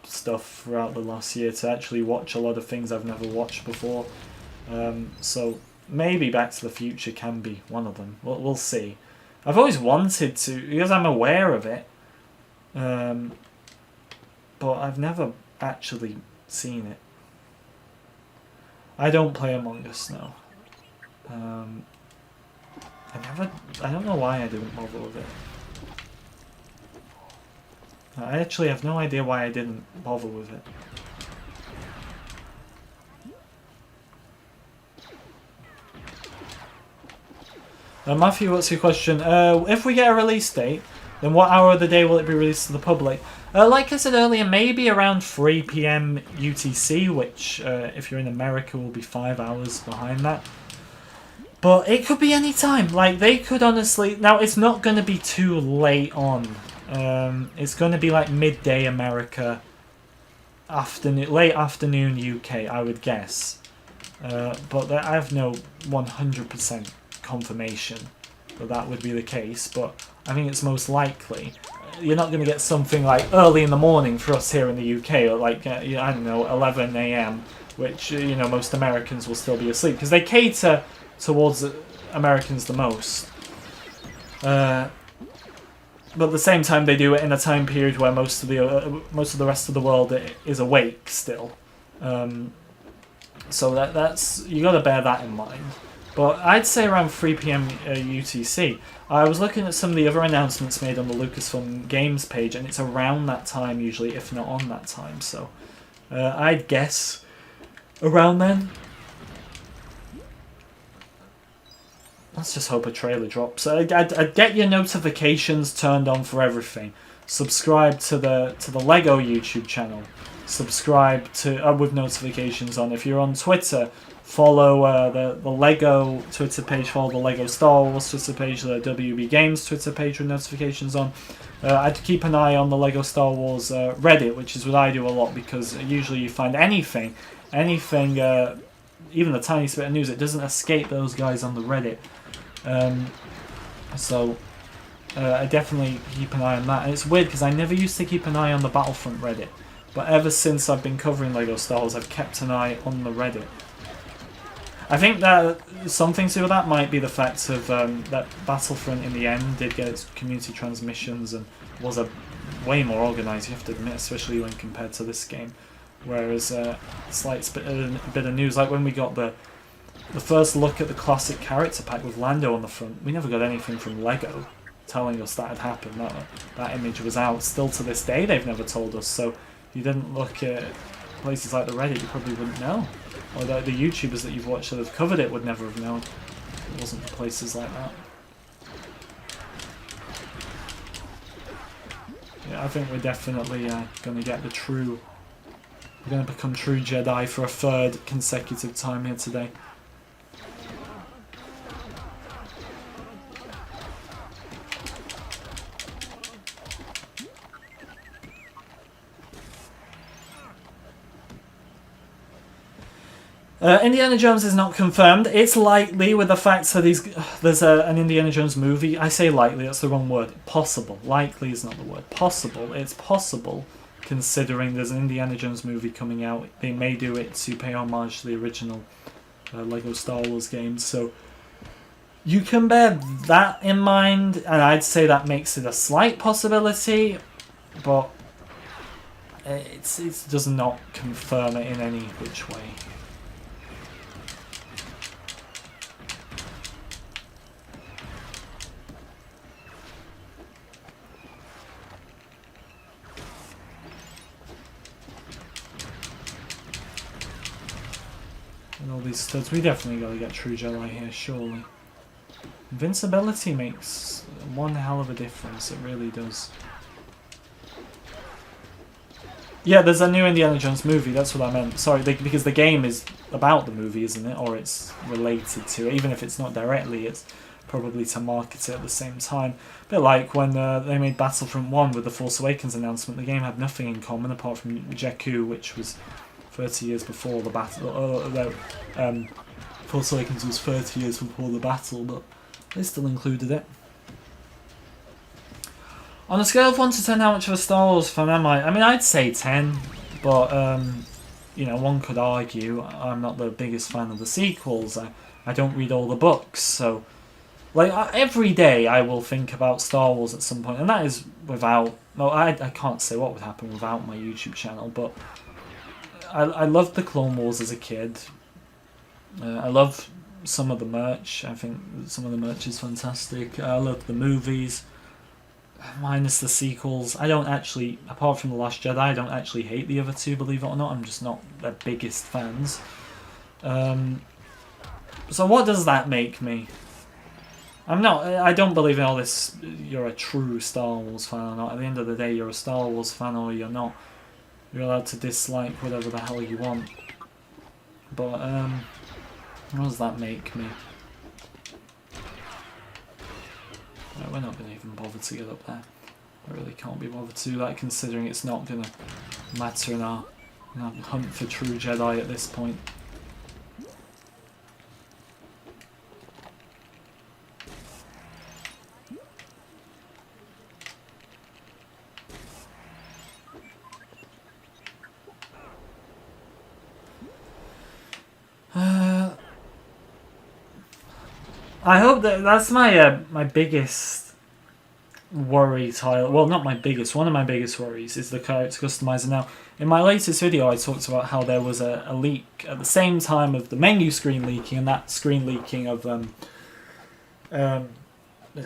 stuff throughout the last year to actually watch a lot of things I've never watched before. So maybe Back to the Future can be one of them. We'll see. I've always wanted to, because I'm aware of it, but I've never actually seen it. I don't play Among Us now. I don't know why I didn't bother with it. I actually have no idea why I didn't bother with it. Matthew, what's your question? If we get a release date, then what hour of the day will it be released to the public? Like I said earlier, maybe around 3 PM UTC, which if you're in America will be 5 hours behind that. But it could be any time. Like, they could honestly... Now, it's not going to be too late on. It's going to be like midday America. late afternoon UK, I would guess. But I have no 100% confirmation that would be the case, but I think it's most likely. You're not going to get something like early in the morning for us here in the UK, or like, I don't know, 11 AM, which, most Americans will still be asleep, because they cater towards Americans the most. But at the same time, they do it in a time period where most of the rest of the world is awake still. So that's you got to bear that in mind. But I'd say around 3 PM UTC. I was looking at some of the other announcements made on the Lucasfilm Games page, and it's around that time usually, if not on that time. So I'd guess around then. Let's just hope a trailer drops. I'd get your notifications turned on for everything. Subscribe to the Lego YouTube channel. Subscribe to with notifications on. If you're on Twitter, follow the Lego Twitter page. Follow the Lego Star Wars Twitter page. The WB Games Twitter page with notifications on. I'd keep an eye on the Lego Star Wars Reddit, which is what I do a lot, because usually you find anything, even the tiniest bit of news, it doesn't escape those guys on the Reddit. So I definitely keep an eye on that. And it's weird because I never used to keep an eye on the Battlefront Reddit, but ever since I've been covering Lego Star Wars, I've kept an eye on the Reddit. I think that something to do with that might be the fact of that Battlefront in the end did get its community transmissions and was a way more organised, you have to admit, especially when compared to this game. Whereas slight bit of news, like when we got the first look at the classic character pack with Lando on the front, we never got anything from Lego telling us that had happened. That image was out. Still to this day, they've never told us. So if you didn't look at places like the Reddit, you probably wouldn't know. Or the YouTubers that you've watched that have covered it would never have known. It wasn't for places like that. Yeah, I think we're definitely going to get the true... We're going to become true Jedi for a third consecutive time here today. Indiana Jones is not confirmed. It's likely with the fact that there's an Indiana Jones movie. I say likely, that's the wrong word. Possible. Likely is not the word. Possible. It's possible, considering there's an Indiana Jones movie coming out. They may do it to pay homage to the original Lego Star Wars games. So you can bear that in mind, and I'd say that makes it a slight possibility, but it does not confirm it in any which way. And all these studs, we definitely gotta get True Jedi here, surely. Invincibility makes one hell of a difference, it really does. Yeah, there's a new Indiana Jones movie, that's what I meant. Sorry, because the game is about the movie, isn't it? Or it's related to it. Even if it's not directly, it's probably to market it at the same time. A bit like when they made Battlefront 1 with the Force Awakens announcement, the game had nothing in common apart from Jakku, which was 30 years before the battle. Force Awakens was 30 years before the battle, but they still included it. On a scale of 1 to 10, how much of a Star Wars fan am I? I mean, I'd say 10, but, one could argue I'm not the biggest fan of the sequels. I don't read all the books, so... Like, every day I will think about Star Wars at some point, and that is without... No, I can't say what would happen without my YouTube channel, but... I loved the Clone Wars as a kid. I love some of the merch. I think some of the merch is fantastic. I love the movies. Minus the sequels. I don't actually, apart from The Last Jedi, I don't actually hate the other two, believe it or not. I'm just not their biggest fans. So what does that make me? I don't believe in all this, you're a true Star Wars fan or not. At the end of the day, you're a Star Wars fan or you're not. You're allowed to dislike whatever the hell you want. But, what does that make me? Right, we're not going to even bother to get up there. I really can't be bothered to do that, considering it's not going to matter in our Hunt for true Jedi at this point. I hope that's my my biggest worry, Tyler. Well, not my biggest. One of my biggest worries is the character customizer. Now, in my latest video, I talked about how there was a leak at the same time of the menu screen leaking, and that screen leaking of I'm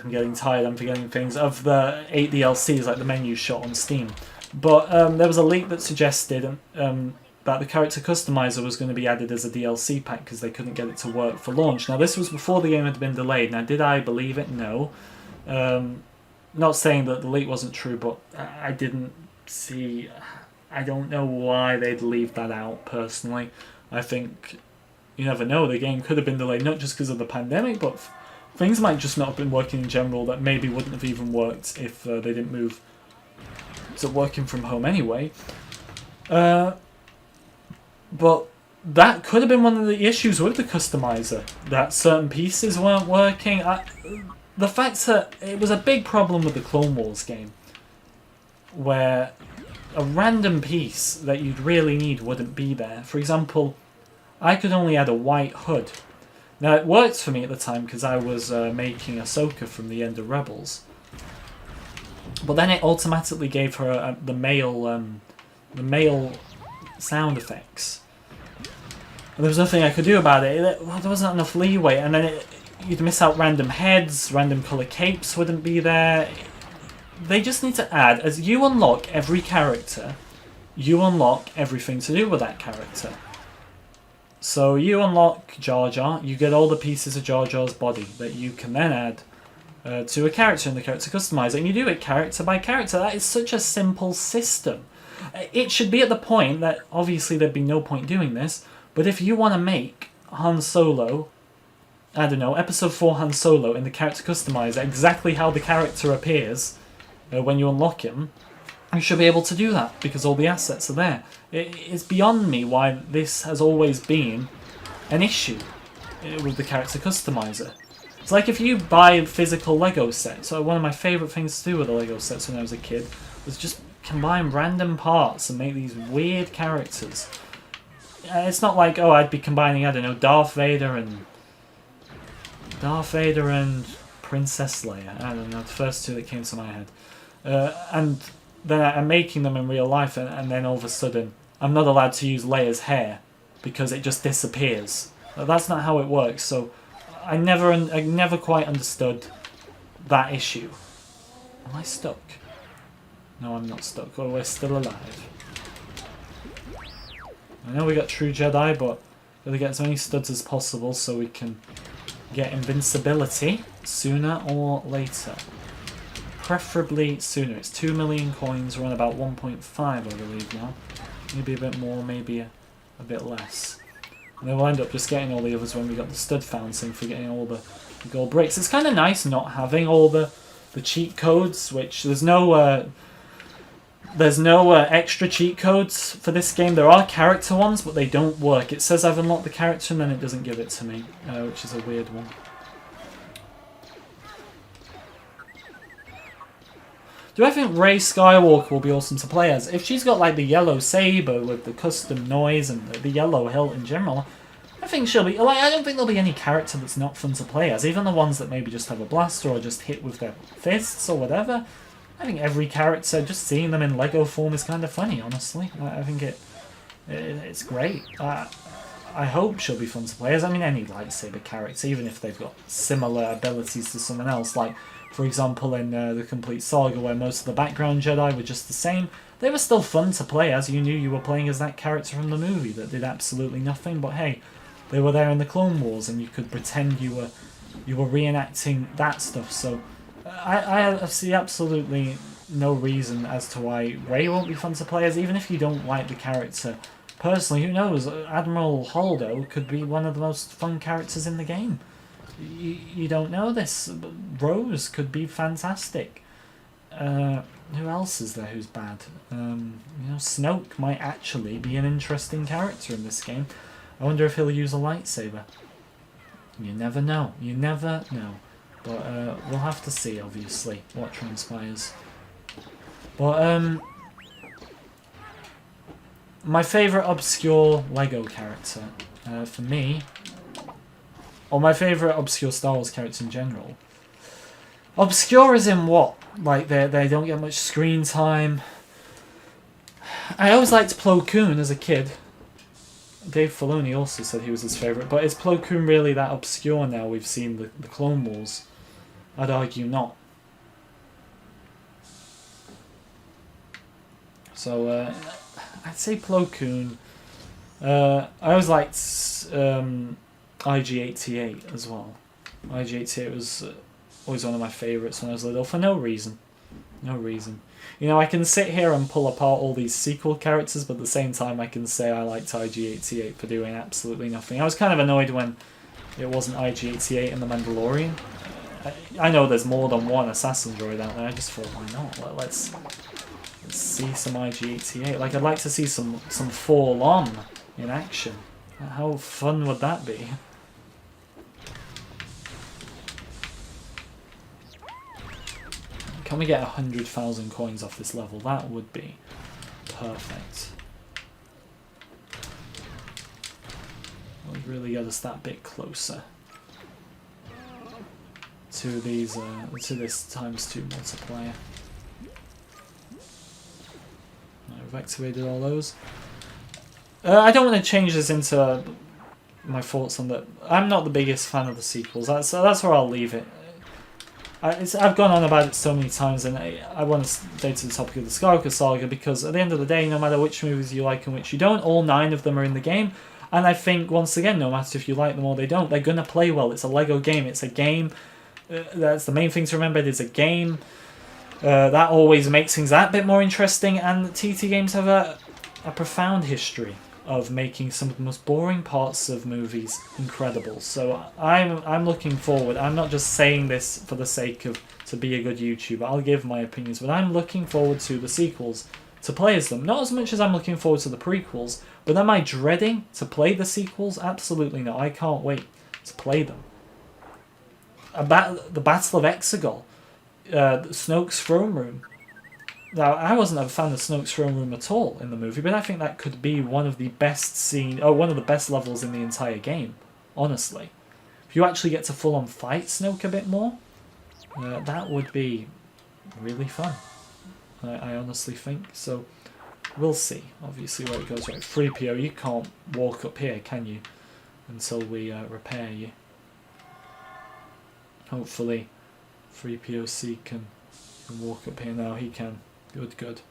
getting tired. I'm forgetting things of the 8 DLCs, like the menu shot on Steam. But there was a leak that suggested that the character customizer was going to be added as a DLC pack because they couldn't get it to work for launch. Now, this was before the game had been delayed. Now, did I believe it? No. Not saying that the leak wasn't true, but I didn't see... I don't know why they'd leave that out, personally. I think you never know. The game could have been delayed, not just because of the pandemic, but things might just not have been working in general that maybe wouldn't have even worked if they didn't move to working from home anyway. But that could have been one of the issues with the customizer, that certain pieces weren't working. The fact that it was a big problem with the Clone Wars game, where a random piece that you'd really need wouldn't be there. For example, I could only add a white hood. Now, it worked for me at the time because I was making Ahsoka from the end of Rebels. But then it automatically gave her the male sound effects. And there was nothing I could do about it. There wasn't enough leeway, and then you'd miss out random heads, random colour capes wouldn't be there. They just need to add, as you unlock every character, you unlock everything to do with that character. So you unlock Jar Jar, you get all the pieces of Jar Jar's body that you can then add to a character in the character customizer, and you do it character by character. That is such a simple system. It should be at the point that, obviously there'd be no point doing this, but if you want to make Han Solo, I don't know, episode 4 Han Solo in the character customizer, exactly how the character appears when you unlock him, you should be able to do that, because all the assets are there. It's beyond me why this has always been an issue with the character customizer. It's like if you buy physical Lego sets. So one of my favourite things to do with the Lego sets when I was a kid was just combine random parts and make these weird characters. It's not like, oh, I'd be combining, I don't know, Darth Vader and Princess Leia. I don't know, the first two that came to my head. And then I'm making them in real life, and then all of a sudden I'm not allowed to use Leia's hair because it just disappears. That's not how it works. So I never quite understood that issue. Am I stuck? No, I'm not stuck. Oh, we're still alive. I know we got True Jedi, but gotta get as many studs as possible so we can get invincibility sooner or later. Preferably sooner. It's 2 million coins. We're on about 1.5, I believe, now. Maybe a bit more, maybe a bit less. And then we'll end up just getting all the others when we got the stud fountain for getting all the gold bricks. It's kind of nice not having all the cheat codes, which there's no extra cheat codes for this game. There are character ones, but they don't work. It says I've unlocked the character and then it doesn't give it to me, which is a weird one. Do I think Rey Skywalker will be awesome to play as? If she's got like the yellow saber with the custom noise and the yellow hilt in general, I think she'll be... Like, I don't think there'll be any character that's not fun to play as. Even the ones that maybe just have a blaster or just hit with their fists or whatever. I think every character, just seeing them in Lego form is kind of funny, honestly. I think it's great. I hope she'll be fun to play as. I mean, any lightsaber character, even if they've got similar abilities to someone else, like... For example, in the Complete Saga, where most of the background Jedi were just the same, they were still fun to play as. You knew you were playing as that character from the movie that did absolutely nothing, but hey, they were there in the Clone Wars, and you could pretend you were reenacting that stuff. So I see absolutely no reason as to why Rey won't be fun to play as, even if you don't like the character. Personally, who knows? Admiral Holdo could be one of the most fun characters in the game. You don't know this, but Rose could be fantastic. Who else is there who's bad? Snoke might actually be an interesting character in this game. I wonder if he'll use a lightsaber. You never know. You never know. But we'll have to see, obviously, what transpires. But my favourite obscure Lego character, for me, or my favourite obscure Star Wars character in general. Obscure as in what? Like, they don't get much screen time. I always liked Plo Koon as a kid. Dave Filoni also said he was his favourite, but is Plo Koon really that obscure now we've seen the Clone Wars? I'd argue not. So, I'd say Plo Koon. I always liked IG-88 as well. IG-88 was always one of my favourites when I was little, for no reason. No reason. I can sit here and pull apart all these sequel characters, but at the same time I can say I liked IG-88 for doing absolutely nothing. I was kind of annoyed when it wasn't IG-88 in The Mandalorian. I know there's more than one assassin droid out there, I just thought, why not? Let's see some IG-88. Like, I'd like to see some Forlon in action. How fun would that be? Can we get 100,000 coins off this level? That would be perfect. That would really get us that bit closer to these to this ×2 multiplier. Right, we've activated all those. I don't want to change this into my thoughts on that. I'm not the biggest fan of the sequels. That's where I'll leave it. I've gone on about it so many times, and I want to stay to the topic of the Skywalker Saga, because at the end of the day, no matter which movies you like and which you don't, all 9 of them are in the game. And I think, once again, no matter if you like them or they don't, they're going to play well. It's a Lego game. It's a game. That's the main thing to remember. It is a game. That always makes things that bit more interesting, and TT games have a profound history of making some of the most boring parts of movies incredible. So I'm looking forward. I'm not just saying this for the sake of to be a good YouTuber. I'll give my opinions, but I'm looking forward to the sequels, to play as them. Not as much as I'm looking forward to the prequels, but am I dreading to play the sequels? Absolutely not. I can't wait to play them. The Battle of Exegol, Snoke's throne room. Now, I wasn't a fan of Snoke's throne room at all in the movie, but I think that could be one of the best one of the best levels in the entire game, honestly. If you actually get to full-on fight Snoke a bit more, that would be really fun. I honestly think. So, we'll see, obviously, where it goes. Right, 3PO, you can't walk up here, can you? Until we repair you. Hopefully, 3POC can walk up here now. He can. Good.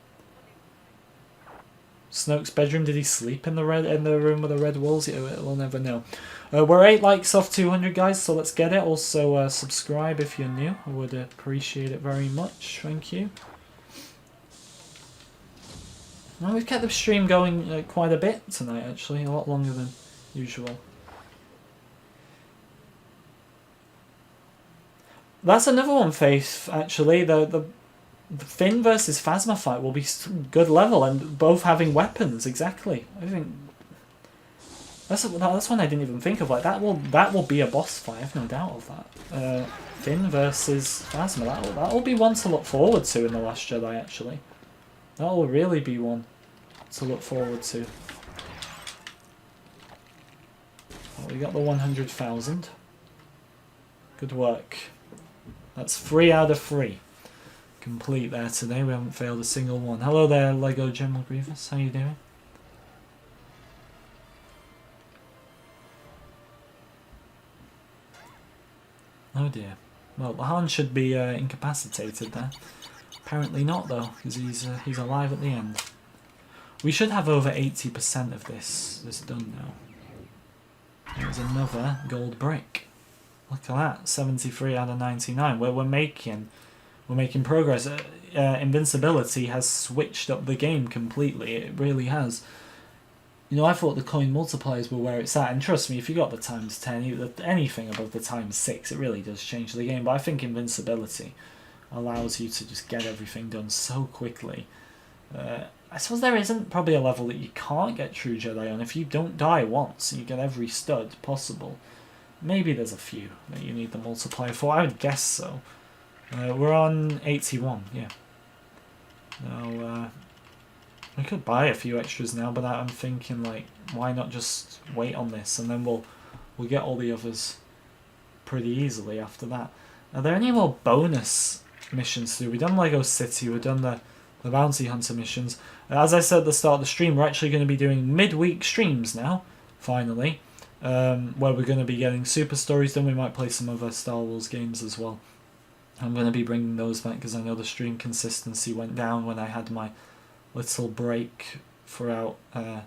Snoke's bedroom. Did he sleep in the room with the red walls? We'll never know. We're 8 likes off 200, guys, so let's get it. Also, subscribe if you're new. I would appreciate it very much. Thank you. Well, we've kept the stream going quite a bit tonight, actually. A lot longer than usual. That's another one, Faith, actually. The Finn versus Phasma fight will be good level, and both having weapons, exactly. I think that's one I didn't even think of. Like, that will be a boss fight, I've no doubt of that. Finn versus Phasma, that will be one to look forward to in The Last Jedi, actually. That will really be one to look forward to. Well, we got the 100,000. Good work. That's 3 out of 3. Complete there today. We haven't failed a single one. Hello there, Lego General Grievous. How you doing? Oh dear. Well, Han should be incapacitated there. Apparently not, though, because he's alive at the end. We should have over 80% of this done now. There's another gold brick. Look at that, 73 out of 99. We're making progress. Invincibility has switched up the game completely. It really has. I thought the coin multipliers were where it's at, and trust me, if you got the ×10, anything above the ×6, it really does change the game. But I think invincibility allows you to just get everything done so quickly. I suppose there isn't probably a level that you can't get True Jedi on. If you don't die once, you get every stud possible. Maybe there's a few that you need the multiplier for. I would guess so. We're on 81, yeah. Now, we could buy a few extras now, but I'm thinking, like, why not just wait on this, and then we'll get all the others pretty easily after that. Are there any more bonus missions to do? We've done Lego City, we've done the Bounty Hunter missions. As I said at the start of the stream, we're actually going to be doing midweek streams now, finally, where we're going to be getting Super Stories done. We might play some other Star Wars games as well. I'm going to be bringing those back because I know the stream consistency went down when I had my little break throughout from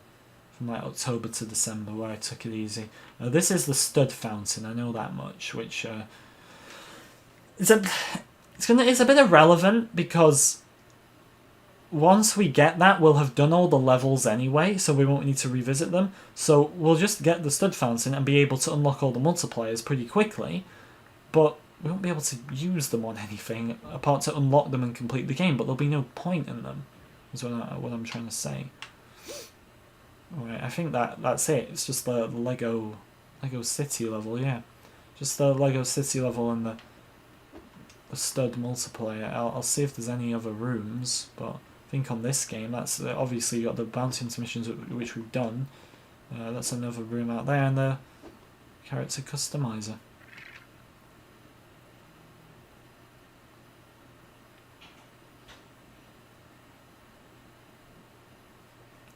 like October to December, where I took it easy. This is the stud fountain, I know that much, which it's a bit irrelevant because once we get that, we'll have done all the levels anyway, so we won't need to revisit them. So we'll just get the stud fountain and be able to unlock all the multipliers pretty quickly, but we won't be able to use them on anything apart to unlock them and complete the game, but there'll be no point in them, is what I'm trying to say. Alright, I think that's it. It's just the Lego City level, yeah. Just the Lego City level and the stud multiplier. I'll see if there's any other rooms, but I think on this game, that's obviously you got the bounty hunter missions, which we've done. That's another room out there, and the character customizer.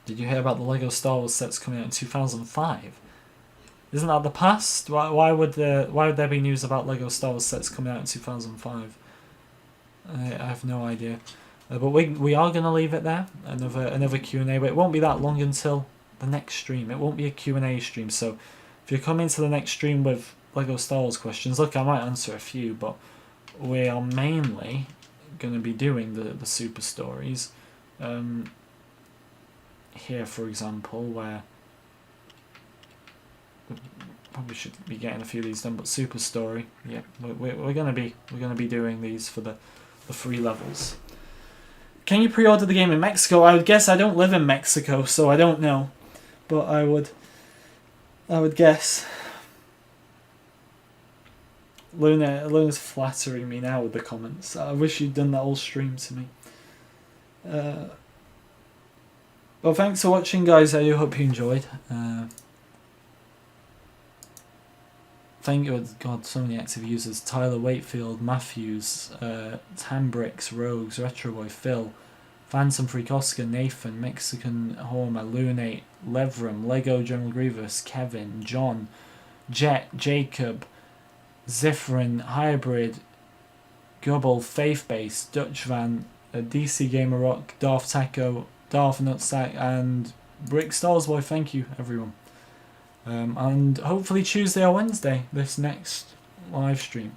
Did you hear about the Lego Star Wars sets coming out in 2005? Isn't that the past? Why would there be news about Lego Star Wars sets coming out in 2005? I have no idea. But we are going to leave it there. Another Q&A, but it won't be that long until the next stream. It won't be a Q&A stream, so if you're coming to the next stream with Lego Star Wars questions, look, I might answer a few, but we are mainly going to be doing the super stories. Here, for example, where we probably should be getting a few of these done, but super story, yeah, we're gonna be doing these for the free levels. Can you pre-order the game in Mexico? I would guess. I don't live in Mexico, so I don't know, but I would guess. Luna's flattering me now with the comments. I wish you'd done that whole stream to me. Well, thanks for watching, guys. I do hope you enjoyed. Thank you, God, so many active users. Tyler Wakefield, Matthews, Tambrix, Rogues, Retroboy, Phil, Phantom Freak, Oscar, Nathan, Mexican Horma, Lunate, Levram, Lego General Grievous, Kevin, John, Jet, Jacob, Zifrin, Hybrid, Gubble, Faith-Based, Dutch Van, DC Gamer Rock, Darth Taco, Darth Nutsack, and Brick Stars Boy. Thank you, everyone. And hopefully Tuesday or Wednesday, this next live stream.